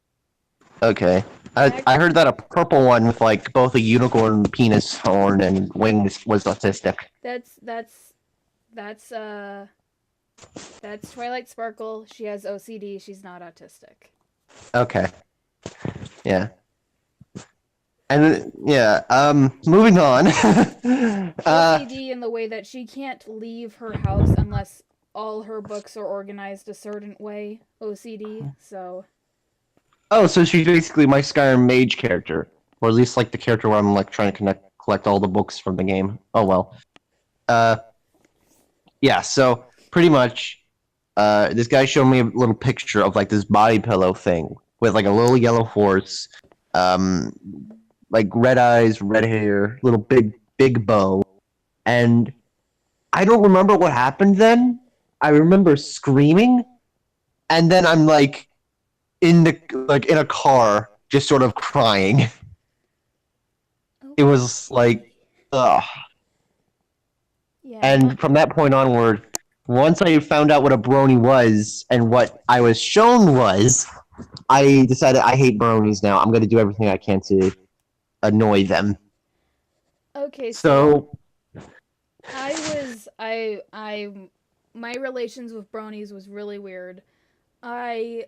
Okay. I heard that a purple one with like both a unicorn penis horn and wings was autistic. That's that's Twilight Sparkle. She has OCD. She's not autistic. Okay. Yeah. And yeah, moving on. OCD in the way that she can't leave her house unless all her books are organized a certain way. OCD. So Oh, so she's basically my Skyrim mage character, or at least like the character where I'm like trying to collect all the books from the game. Oh well. Uh, yeah. So pretty much, this guy showed me a little picture of like this body pillow thing with like a little yellow horse, um, like red eyes, red hair, little big bow, and I don't remember what happened then. I remember screaming, and then I'm like in a car, just sort of crying. It was Okay. like, ugh. Yeah, And from that point onward, once I found out what a brony was and what I was shown was, I decided I hate bronies now. I'm going to do everything I can to annoy them. okay, so So, I my relations with bronies was really weird. I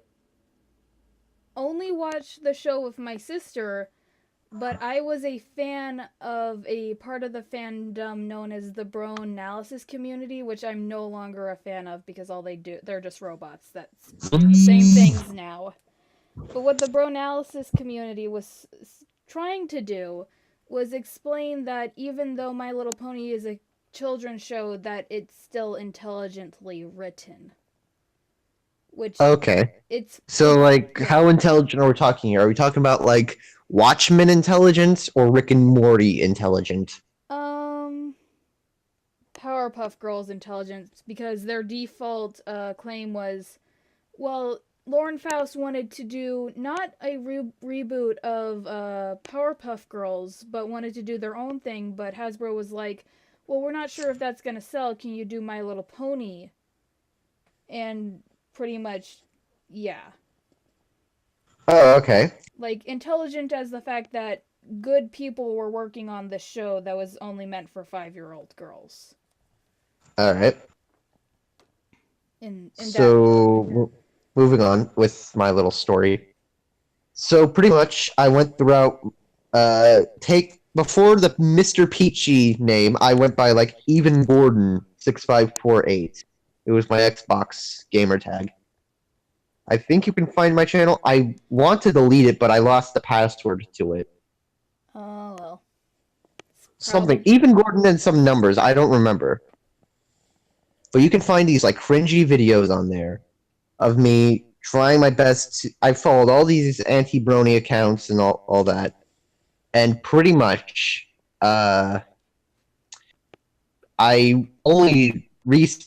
only watched the show with my sister, but I was a fan of a part of the fandom known as the bro analysis community, which I'm no longer a fan of because all they're just robots that do the same things now. But what the bro analysis community was trying to do was explain that even though My Little Pony is a children's show, that it's still intelligently written, which okay. So, it's like, yeah. how intelligent are we talking here? Are we talking about, like, Watchmen intelligence or Rick and Morty intelligent? Um, Powerpuff Girls intelligence because their default claim was, well, Lauren Faust wanted to do not a reboot of Powerpuff Girls, but wanted to do their own thing. But Hasbro was like, well, we're not sure if that's gonna sell. Can you do My Little Pony? And pretty much, yeah, Oh, okay. like intelligent as the fact that good people were working on this show that was only meant for 5-year-old girls. All right. In that book. So, moving on with my little story. So pretty much, I went throughout. Take before the Mr. Peachy name, I went by like Even Gordon 6548. It was my Xbox gamer tag. I think you can find my channel. I want to delete it, but I lost the password to it. Oh well, it's Something probably Even Gordon and some numbers. I don't remember. But you can find these like cringy videos on there of me trying my best. I followed all these anti-brony accounts and all that, and pretty much, I only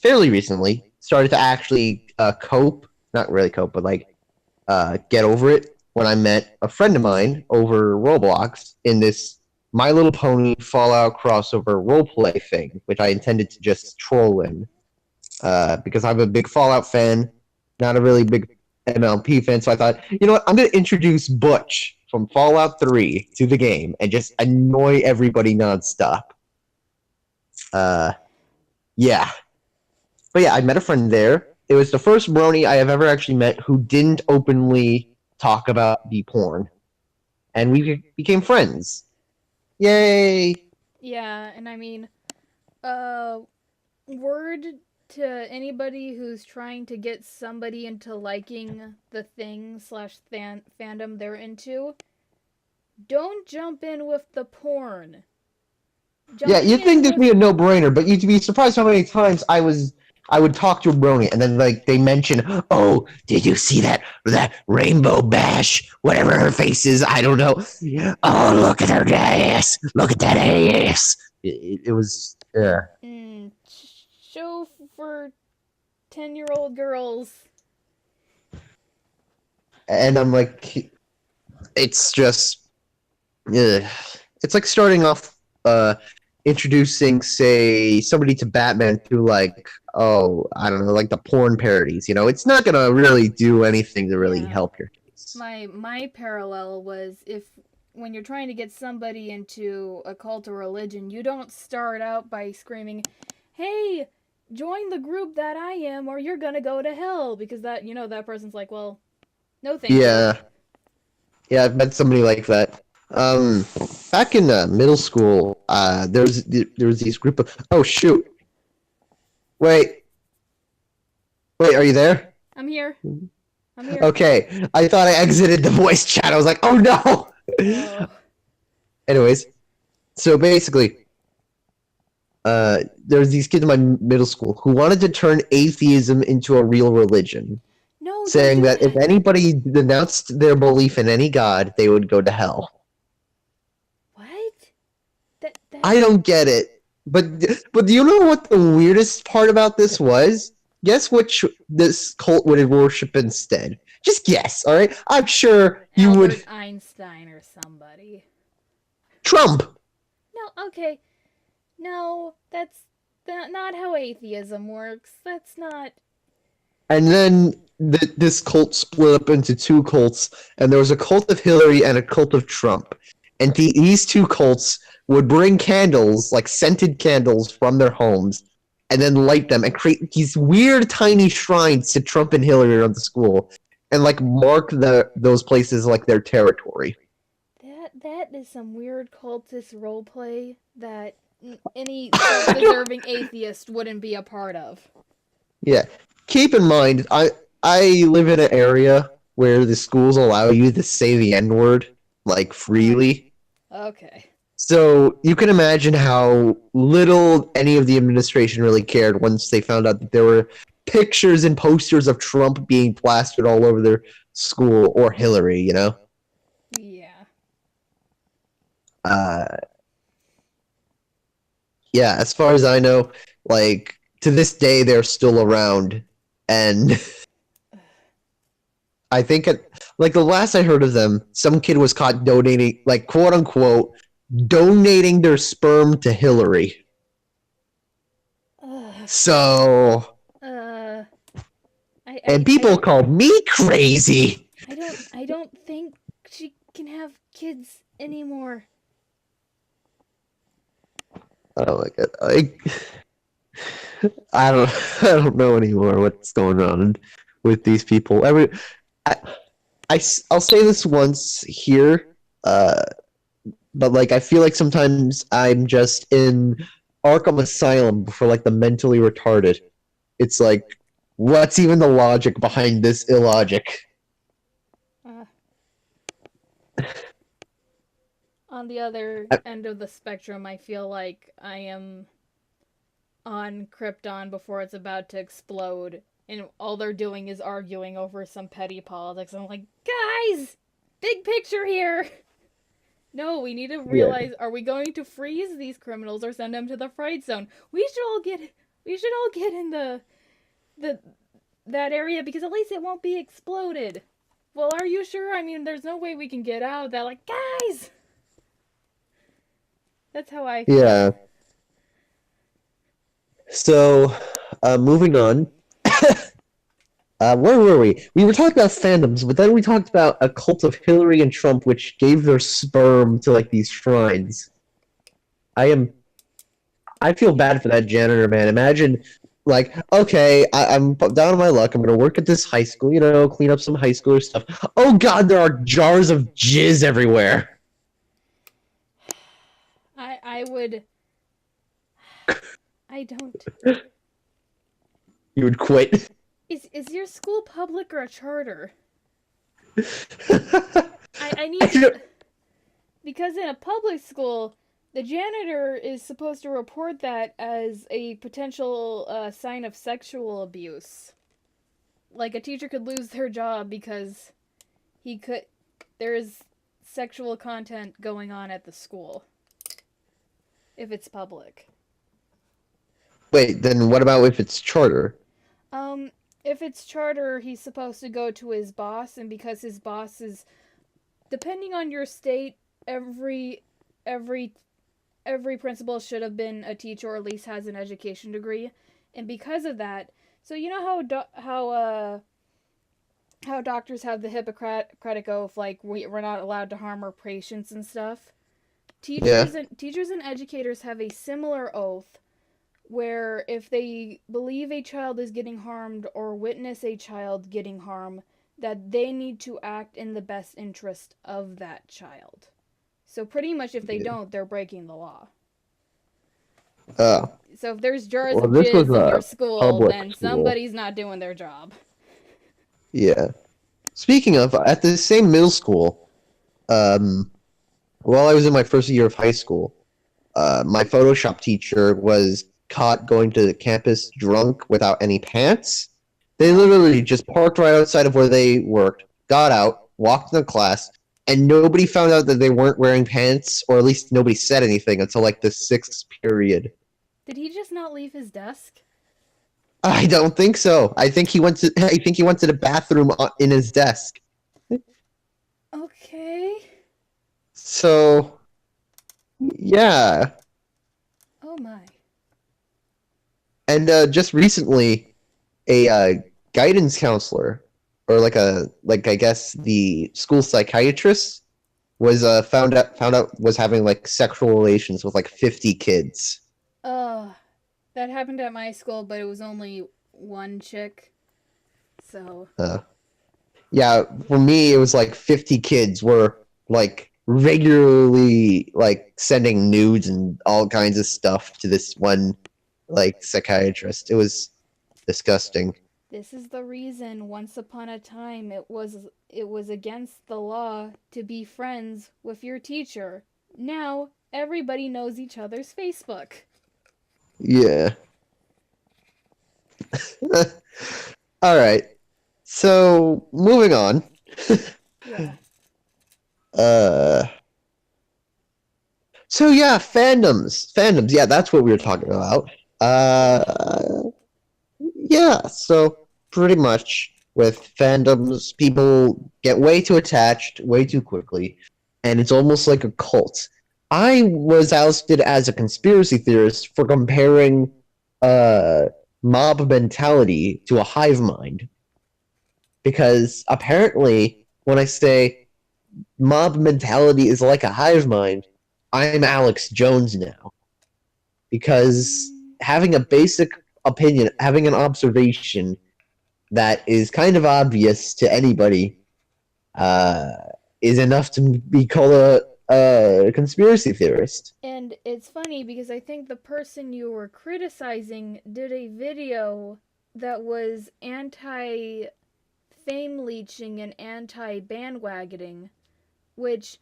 fairly recently started to actually cope. Not really cope, but like get over it when I met a friend of mine over Roblox in this My Little Pony Fallout crossover roleplay thing, which I intended to just troll in because I'm a big Fallout fan, not a really big MLP fan. So I thought, you know what, I'm going to introduce Butch from Fallout 3 to the game and just annoy everybody nonstop. Uh, yeah. But yeah, I met a friend there. It was the first brony I have ever actually met who didn't openly talk about the porn. And we became friends. Yay! yeah. And I mean, uh, word to anybody who's trying to get somebody into liking the thing slash fandom they're into. Don't jump in with the porn. Yeah, Jumping you'd think in this would with be a no-brainer, but you'd be surprised how many times I would talk to a brony and then like they mention, "Oh, did you see that rainbow bash? Whatever her face is, I don't know. Oh, look at her ass! Look at that ass!" It was yeah, show for 10-year-old girls. and I'm like, it's just, ugh. It's like starting off introducing, say, somebody to Batman through like, oh, I don't know, like the porn parodies. You know, it's not gonna really do anything to really Yeah. help your case. My parallel was if when you're trying to get somebody into a cult or religion, you don't start out by screaming, "Hey, join the group that I am or you're going to go to hell," because that, that person's like, "Well, no thank you." Yeah, yeah, I've met somebody like that. Back in middle school, there was these group of. Oh shoot! Wait, wait, are you there? I'm here. I'm here. Okay, I thought I exited the voice chat. I was like, oh no. Oh. Anyways, so basically, there was these kids in my middle school who wanted to turn atheism into a real religion. No, don't saying do that if that. anybody denounced their belief in any god, they would go to hell. What? That I don't get it. But do you know what the weirdest part about this was? Guess which this cult would worship instead. Just guess, all right? I'm sure you would. Albert Einstein or somebody. Trump. No, okay. No, that's not how atheism works. That's not. And then this cult split up into two cults, and there was a cult of Hillary and a cult of Trump. And these two cults would bring candles, like scented candles, from their homes, and then light them and create these weird tiny shrines to Trump and Hillary around the school, and like mark those places like their territory. That is some weird cultist roleplay that any self-deserving atheist wouldn't be a part of. Yeah. Keep in mind, I live in an area where the schools allow you to say the N word like freely. Okay. So you can imagine how little any of the administration really cared once they found out that there were pictures and posters of Trump being plastered all over their school or Hillary, you know? Yeah. Uh, yeah, as far as I know, like, to this day, they're still around. And I think, like, the last I heard of them, some kid was caught donating, like, quote unquote, donating their sperm to Hillary. Ugh. So, Uh. and people called me crazy. I don't think she can have kids anymore. Oh my god, I don't, I don't know anymore what's going on with these people. I, I'll say this once here, but like I feel like sometimes I'm just in Arkham Asylum for like the mentally retarded. It's like, what's even the logic behind this illogic? Uh, on the other I, end of the spectrum, I feel like I am on Krypton before it's about to explode, and all they're doing is arguing over some petty politics. I'm like, guys, big picture here. No, we need to yeah, realize: are we going to freeze these criminals or send them to the fright zone? We should all get in the that area because at least it won't be exploded. Well, are you sure? I mean, there's no way we can get out of that. Like, guys, that's how I feel. yeah. So, moving on. Where were we? We were talking about fandoms, but then we talked about a cult of Hillary and Trump, which gave their sperm to like these shrines. I am. I feel bad for that janitor, man. Imagine, like, okay, I'm down on my luck. I'm gonna work at this high school, you know, clean up some high schooler stuff. Oh God, there are jars of jizz everywhere. I would. I don't. You would quit. Is your school public or a charter? I I need don't- because in a public school, the janitor is supposed to report that as a potential sign of sexual abuse. Like a teacher could lose their job because he could there is sexual content going on at the school if it's public. Wait, then what about if it's charter? Um if it's charter, he's supposed to go to his boss, and because his boss is, depending on your state, every every principal should have been a teacher or at least has an education degree, and because of that, so you know how doctors have the Hippocratic oath, like we're not allowed to harm our patients and stuff. Yeah. Teachers and educators have a similar oath where if they believe a child is getting harmed or witness a child getting harmed, that they need to act in the best interest of that child. So pretty much if they Yeah. don't, they're breaking the law. Uh, So if there's jars well, of this was jizz in your a school, public then school. somebody's not doing their job. Yeah. Speaking of, at the same middle school, um, while I was in my first year of high school, my Photoshop teacher was caught going to the campus drunk without any pants. They Oh my. literally just parked right outside of where they worked, got out, walked into class, and nobody found out that they weren't wearing pants, or at least nobody said anything until like the sixth period. Did he just not leave his desk? I don't think so. I think he went to. I think he went to the bathroom in his desk. Okay. So yeah, Oh my. and just recently, a guidance counselor, or like I guess the school psychiatrist, was found out was having like sexual relations with like 50 kids. That happened at my school, but it was only one chick. So, Uh, yeah, for me it was like 50 kids were like regularly like sending nudes and all kinds of stuff to this one like psychiatrist. It was disgusting. this is the reason once upon a time it was against the law to be friends with your teacher. Now everybody knows each other's Facebook. Yeah. All right. So moving on. Yeah. uh. So yeah, fandoms. Yeah, that's what we were talking about. Yeah. Uh. Yeah. So pretty much with fandoms, people get way too attached way too quickly, and it's almost like a cult. I was ousted as a conspiracy theorist for comparing uh mob mentality to a hive mind, because apparently when I say mob mentality is like a hive mind, I'm Alex Jones now. Because Mm, having a basic opinion, having an observation that is kind of obvious to anybody, uh, is enough to be called a conspiracy theorist. and it's funny because I think the person you were criticizing did a video that was anti fame leeching and anti bandwagoning, which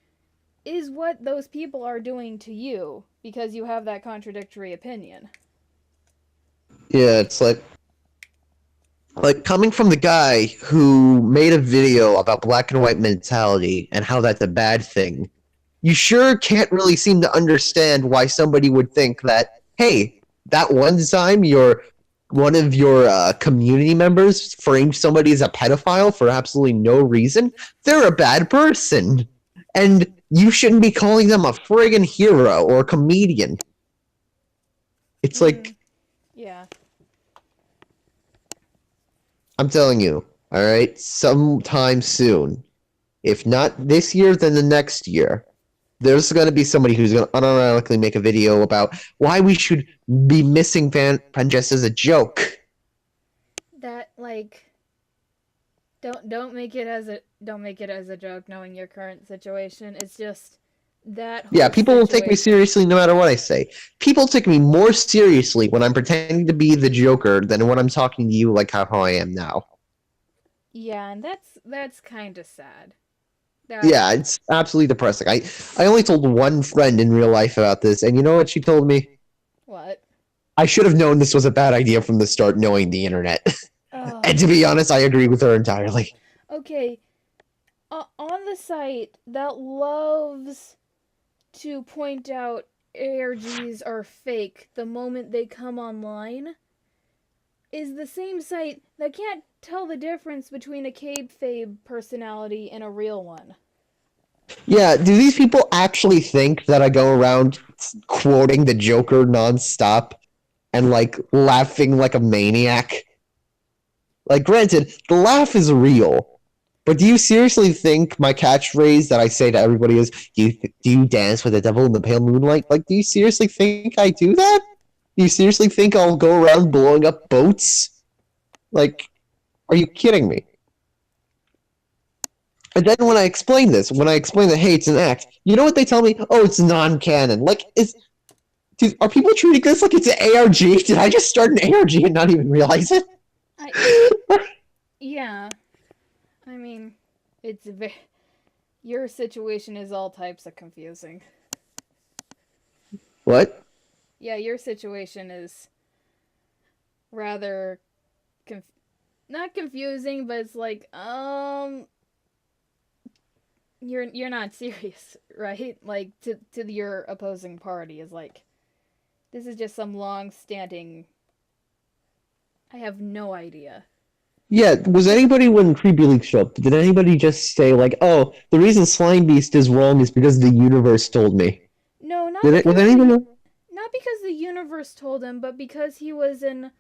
is what those people are doing to you because you have that contradictory opinion. Yeah, it's like coming from the guy who made a video about black and white mentality and how that's a bad thing. You sure can't really seem to understand why somebody would think that, hey, that one time one of your community members framed somebody as a pedophile for absolutely no reason. They're a bad person, and you shouldn't be calling them a friggin' hero or a comedian. It's Mm, like, yeah. I'm telling you, all right, sometime soon, if not this year, then the next year, there's going to be somebody who's going to unironically make a video about why we should be missing Panjas as a joke. That like don't make it as a joke knowing your current situation. It's just that Yeah, whole people will take me situation. seriously no matter what I say. People take me more seriously when I'm pretending to be the Joker than when I'm talking to you like how I am now. Yeah, and that's kind of sad. That Yeah, it's absolutely depressing. I only told one friend in real life about this, and you know what she told me? what? I should have known this was a bad idea from the start, knowing the internet. Oh. And to be honest, I agree with her entirely. Okay, on the site that loves to point out ARGs are fake the moment they come online is the same site that can't tell the difference between a kayfabe personality and a real one. Yeah, do these people actually think that I go around quoting the Joker nonstop and like laughing like a maniac? Like, granted, the laugh is real, but do you seriously think my catchphrase that I say to everybody is, do you dance with the devil in the pale moonlight? Like, do you seriously think I do that? Do you seriously think I'll go around blowing up boats? Like, are you kidding me? And then when I explain that, hey, it's an act, you know what they tell me? Oh, it's non-canon. Like, dude, are people treating this like it's an ARG? Did I just start an ARG and not even realize it? I yeah, I mean, it's your situation is all types of confusing. What? Yeah, your situation is rather conf- not confusing, but it's like, you're not serious, right? Like to your opposing party is like, this is just some long-standing. I have no idea. Yeah, was Just anybody when Creepy Leaks showed up, did anybody just say like, "Oh, the reason Slime Beast is wrong is because the universe told me"? no, not Did it? Was because the anyone? not because the universe told him, but because he was an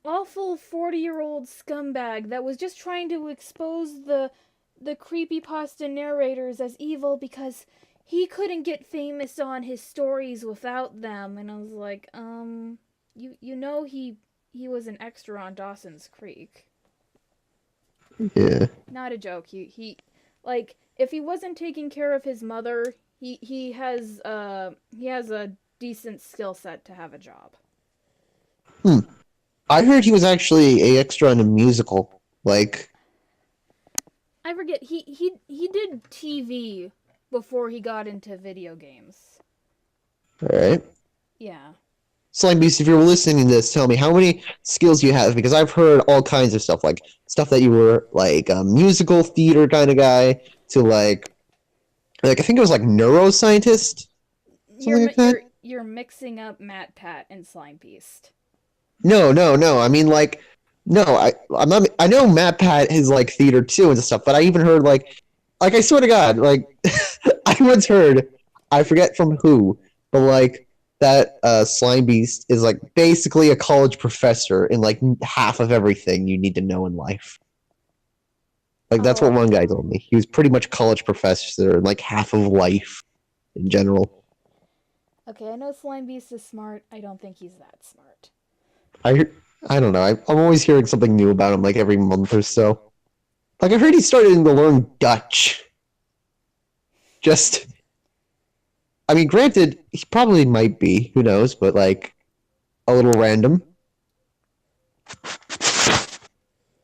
awful 40-year-old scumbag that was just trying to expose the creepypasta narrators as evil because he couldn't get famous on his stories without them. And I was like, you know he was an extra on Dawson's Creek. Yeah, Not a joke. He like if he wasn't taking care of his mother, he has a decent skill set to have a job. hmm. I heard he was actually a extra in a musical. Like, I forget he did TV before he got into video games. all right, Yeah. Slime Beast, if you're listening to this, tell me how many skills you have because I've heard all kinds of stuff, like stuff that you were like a musical theater kind of guy to like I think it was like neuroscientist, something like that. You're mixing up Matt Pat and Slime Beast. No, no, no. I mean, like, no. I'm not. I know Matt Pat is like theater too and stuff, but I even heard like I swear to God, like I once heard, I forget from who, but like that Slime Beast is like basically a college professor in like half of everything you need to know in life. Like that's what Oh, one guy told me. He was pretty much a college professor in like half of life in general. okay. I know Slime Beast is smart. I don't think he's that smart. I I don't know. I'm always hearing something new about him like every month or so. Like I heard he started to learn Dutch. Just, I mean, granted, he probably might be. Who knows? But like a little random.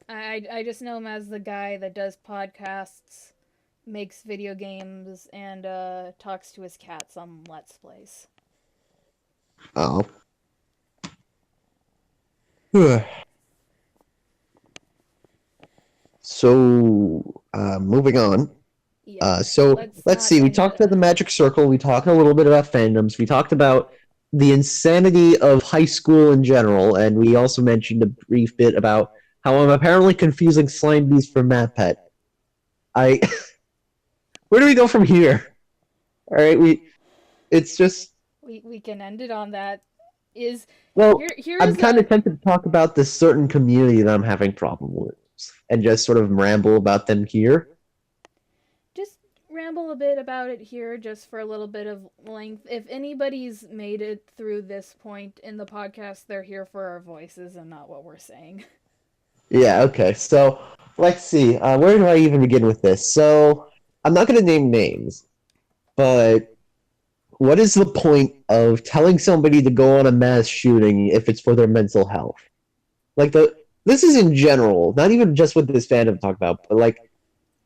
I just know him as the guy that does podcasts, makes video games, and talks to his cats on Let's Plays. Oh. So, moving on. Yeah. So Let's let's not see. We end. talked about the magic circle. We talked a little bit about fandoms. We talked about the insanity of high school in general, and we also mentioned a brief bit about how I'm apparently confusing Slime Beast for Pet. I where do we go from here? All right, it's just We can end it on that. Is well, I'm here's kind a of tempted to talk about this certain community that I'm having problem with, and just sort of ramble about them here. just ramble a bit about it here just for a little bit of length. If anybody's made it through this point in the podcast, they're here for our voices and not what we're saying. Yeah, okay. So let's see. Where do I even begin with this? So I'm not going to name names, but what is the point of telling somebody to go on a mass shooting if it's for their mental health? Like this is in general, not even just what this fandom talk about, but like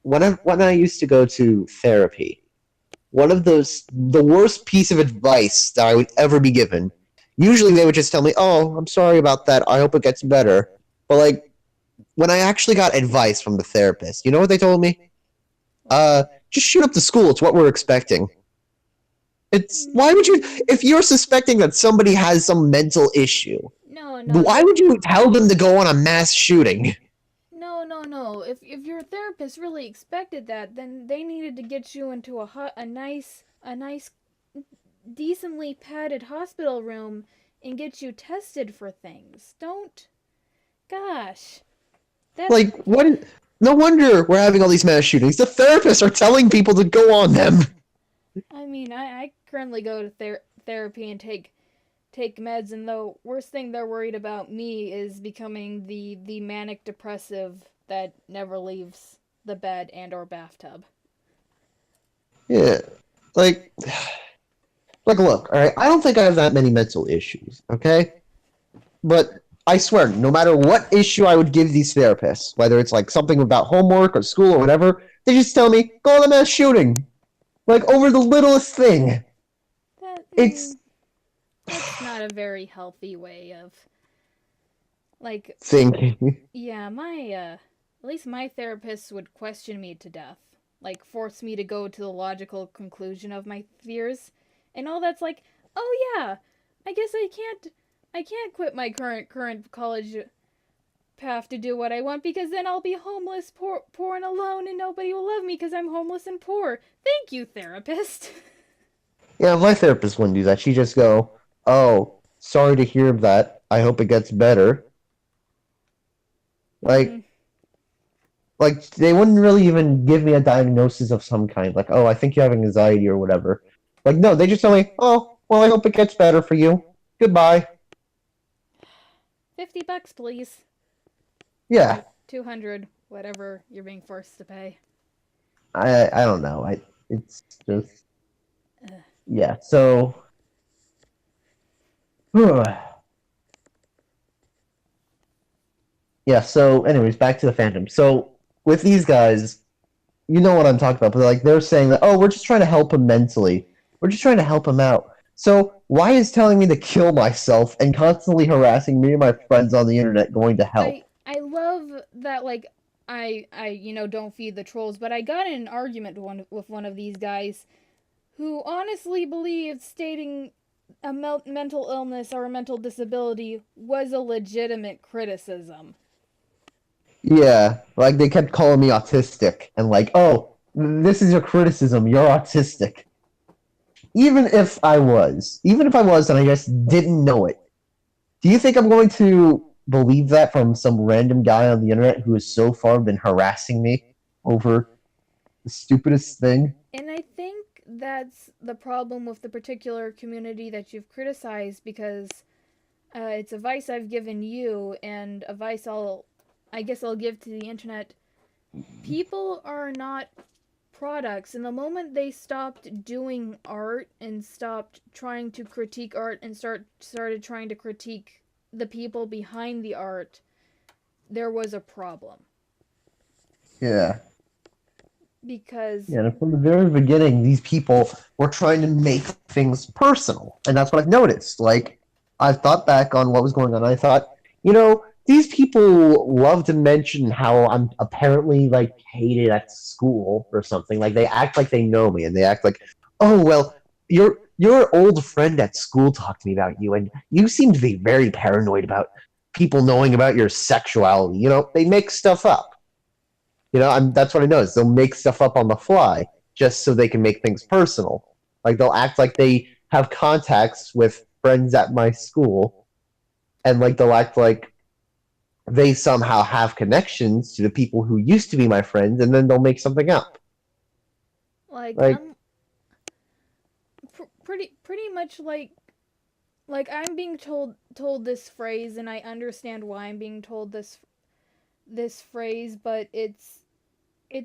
when I used to go to therapy, one of the worst piece of advice that I would ever be given. Usually they would just tell me, "Oh, I'm sorry about that. I hope it gets better." But like when I actually got advice from the therapist, you know what they told me? What? Just shoot up the school. It's what we're expecting. It's why would you Mm, if you're suspecting that somebody has some mental issue, no, no, why would you tell them to go on a mass shooting? no. If your therapist really expected that, then they needed to get you into a nice, decently padded hospital room and get you tested for things. Don't, gosh, that's. Like what no wonder we're having all these mass shootings. The therapists are telling people to go on them. I mean, I currently go to therapy and take meds, and the worst thing they're worried about me is becoming the manic depressive that never leaves the bed and or bathtub. Yeah. Like look, all right, I don't think I have that many mental issues, okay? But I swear, no matter what issue I would give these therapists, whether it's like something about homework or school or whatever, they just tell me, go on a mass shooting. Like over the littlest thing. That It's that's not a very healthy way of Like, thinking. yeah, at least my therapist would question me to death. Like, force me to go to the logical conclusion of my fears. And all that's like, oh yeah, I guess I can't quit my current college path to do what I want because then I'll be homeless, poor and alone, and nobody will love me because I'm homeless and poor. Thank you, therapist. Yeah, my therapist wouldn't do that. She'd just go, "Oh, sorry to hear that. I hope it gets better." Hmm. Like, they wouldn't really even give me a diagnosis of some kind, like, "Oh, I think you have anxiety or whatever." Like, no, they just tell me, "Oh, well, I hope it gets better for you. Goodbye." $50, please. Yeah, Or 200, whatever you're being forced to pay. I don't know. It's just Ugh. yeah. So yeah. So, anyways, back to the Phantom. So with these guys, you know what I'm talking about. But like they're saying that, oh, we're just trying to help him mentally. We're just trying to help him out. So why is telling me to kill myself and constantly harassing me and my friends on the internet going to help? I love that, like, don't feed the trolls, but I got in an argument with one of these guys who honestly believed stating a mental illness or a mental disability was a legitimate criticism. Yeah, like they kept calling me autistic and like, oh, this is your criticism. You're autistic. Even if I was, and I just didn't know it, do you think I'm going to believe that from some random guy on the internet who has so far been harassing me over the stupidest thing? And I think that's the problem with the particular community that you've criticized because it's advice I've given you and advice I guess I'll give to the internet. People are not products, and the moment they stopped doing art and stopped trying to critique art and started trying to critique the people behind the art, there was a problem. Yeah. Because Yeah, and from the very beginning, these people were trying to make things personal. And that's what I've noticed. Like, I've thought back on what was going on. I thought, these people love to mention how I'm apparently, like, hated at school or something. Like, they act like they know me, and they act like, oh, well, your old friend at school talked to me about you, and you seem to be very paranoid about people knowing about your sexuality. They make stuff up. That's what I noticed. They'll make stuff up on the fly just so they can make things personal. Like they'll act like they have contacts with friends at my school, and like they'll act like they somehow have connections to the people who used to be my friends, and then they'll make something up. like Like, I'm pretty much like I'm being told this phrase and I understand why I'm being told this phrase, but it's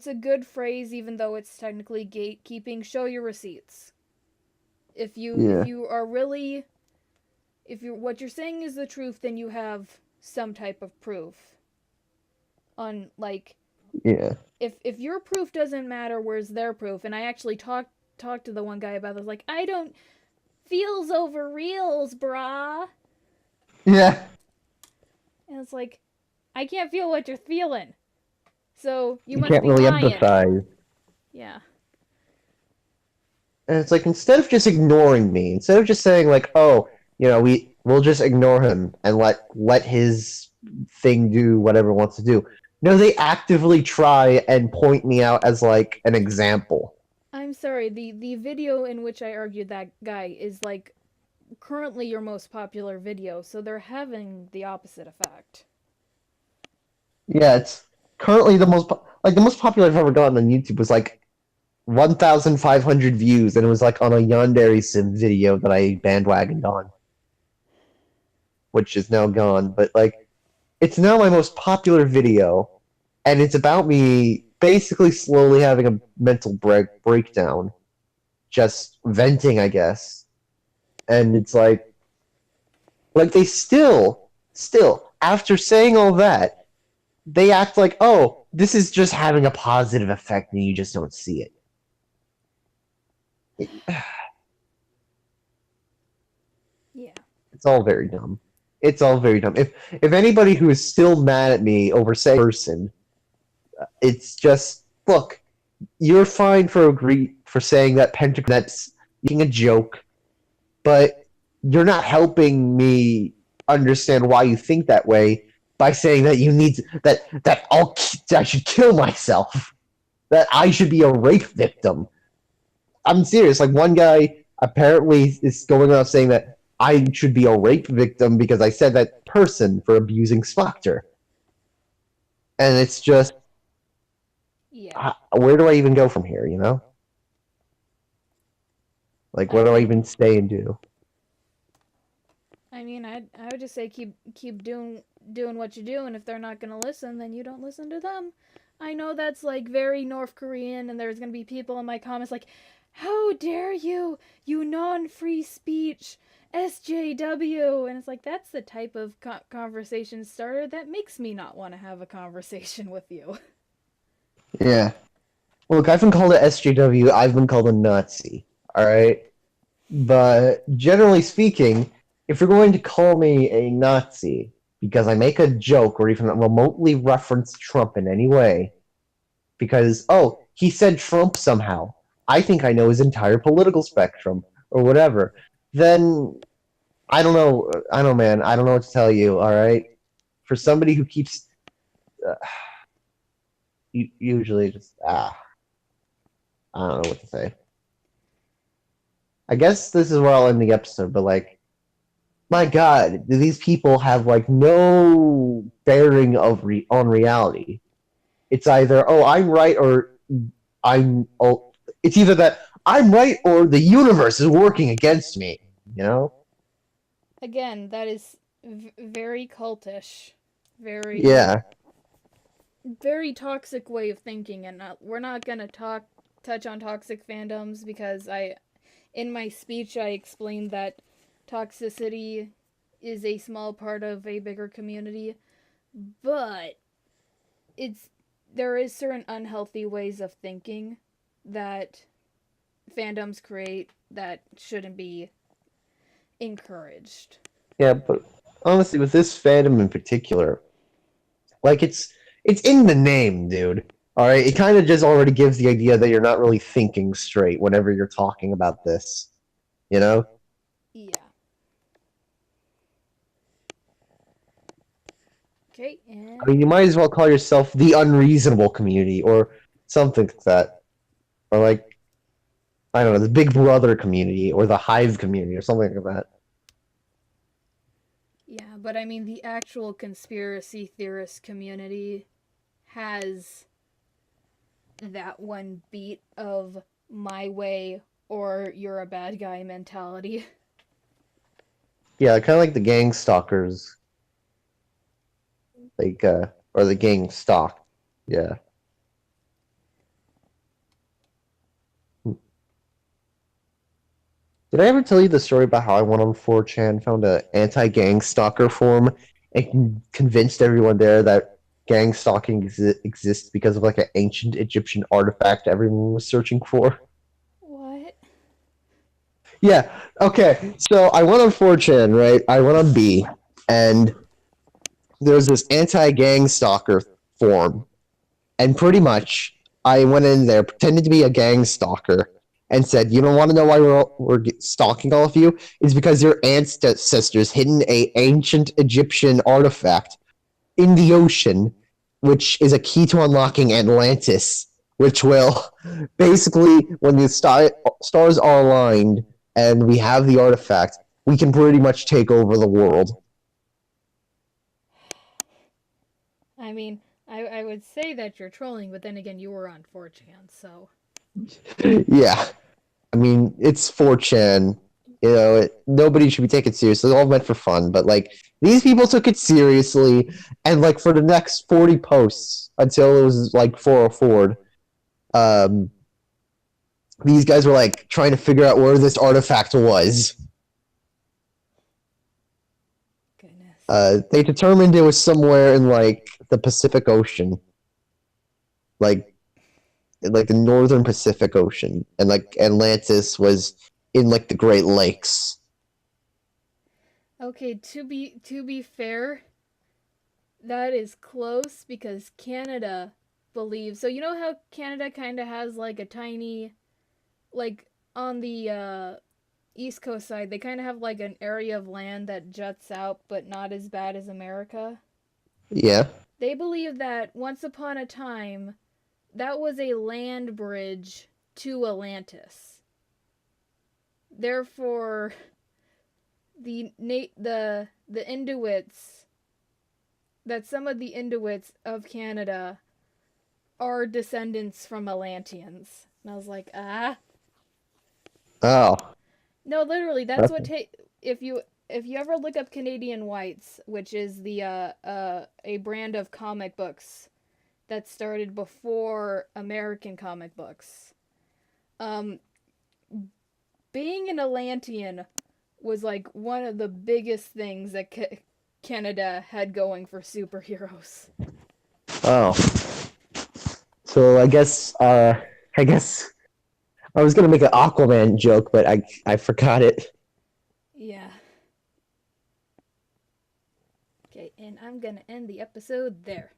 a good phrase even though it's technically gatekeeping. Show your receipts. If yeah, you are really if you what you're saying is the truth, then you have some type of proof. On like yeah, if your proof doesn't matter, where's their proof? And I actually talked to the one guy about this. Like, I don't feels over reels, brah. yeah. And it's like, I can't feel what you're feeling, so you You must can't be really lying. empathize. Yeah. And it's like instead of just ignoring me, instead of just saying like, "Oh, we'll just ignore him and let his thing do whatever it wants to do." No, they actively try and point me out as like an example. I'm sorry. The video in which I argued that guy is like currently your most popular video, so they're having the opposite effect. Yeah, it's currently the most popular I've ever gotten on YouTube was like 1,500 views, and it was like on a Yandere Sim video that I bandwagoned on, which is now gone. But like, it's now my most popular video, and it's about me basically slowly having a mental breakdown, just venting, I guess. And it's like they still after saying all that, they act like, oh, this is just having a positive effect, and you just don't see it. Yeah. It's all very dumb. It's all very dumb. If anybody who is still mad at me over saying person, it's just look. You're fine for saying that pentagram. That's making a joke, but you're not helping me understand why you think that way by saying that you need I should kill myself. That I should be a rape victim. I'm serious. Like one guy apparently is going around saying that I should be a rape victim because I said that person for abusing Spectre. And it's just, Yeah. where do I even go from here? You know, like I what do I mean, even say and do? I would just say keep doing what you do, and if they're not gonna listen, then you don't listen to them. I know that's like very North Korean, and there's gonna be people in my comments like, "How dare you, you non-free speech SJW?" And it's like that's the type of conversation starter that makes me not want to have a conversation with you. Yeah. Look, I've been called a SJW. I've been called a Nazi. All right. But generally speaking, if you're going to call me a Nazi because I make a joke or even remotely reference Trump in any way, because, oh, he said Trump somehow, I think I know his entire political spectrum or whatever, then I don't know. I don't know, man. I don't know what to tell you, all right? For somebody who keeps uh, usually just, I don't know what to say. I guess this is where I'll end the episode, but like, my God, do these people have like no bearing on reality? It's either I'm right or I'm oh, it's either that I'm right or the universe is working against me. You know? Again, that is very cultish, very Yeah, very toxic way of thinking, and we're not gonna touch on toxic fandoms because I in my speech I explained that toxicity is a small part of a bigger community, but it's there is certain unhealthy ways of thinking that fandoms create that shouldn't be encouraged. yeah, but honestly, with this fandom in particular, like it's in the name, dude. All right, it kind of just already gives the idea that you're not really thinking straight whenever you're talking about this. You know? Yeah. Okay, I mean, you might as well call yourself the unreasonable community or something like that, or like I don't know, the Big Brother community or the Hive community or something like that. yeah, but I mean the actual conspiracy theorist community has that one beat of my way or you're a bad guy mentality. Yeah, kind of like the gang stalkers, like or the gang stalk. Yeah. Did I ever tell you the story about how I went on 4chan, found a anti-gang stalker forum, and convinced everyone there that gang stalking exists because of like an ancient Egyptian artifact everyone was searching for? What? Yeah. Okay. So I went on 4chan, right? I went on B, and there was this anti-gang stalker forum, and pretty much I went in there, pretended to be a gang stalker, and said, "You don't want to know why we're stalking all of you? It's because your ancestors hidden a ancient Egyptian artifact in the ocean, which is a key to unlocking Atlantis, which will basically, when the stars are aligned and we have the artifact, we can pretty much take over the world." I mean, I would say that you're trolling, but then again, you were on 4chan, so. Yeah. I mean, it's 4chan. You know, nobody should be taken seriously. It's all meant for fun. But, like, these people took it seriously. And, like, for the next 40 posts until it was, like, 404, um, these guys were, like, trying to figure out where this artifact was. Goodness. They determined it was somewhere in, like, the Pacific Ocean. Like the northern Pacific Ocean. And, like, Atlantis was in, like, the Great Lakes. Okay, to be fair, that is close because Canada believes. So you know how Canada kind of has like a tiny like on the East Coast side, they kind of have like an area of land that juts out but not as bad as America. Yeah. They believe that once upon a time that was a land bridge to Atlantis. Therefore, the Inuits, that some of the Inuits of Canada are descendants from Atlanteans. And I was like, ah, Oh. no, literally, that's what Okay. if you ever look up Canadian Whites, which is the a brand of comic books that started before American comic books. Um, being an Atlantean was like one of the biggest things that Canada had going for superheroes. Oh. So I guess I was gonna make an Aquaman joke, but I forgot it. Yeah. Okay, and I'm gonna end the episode there.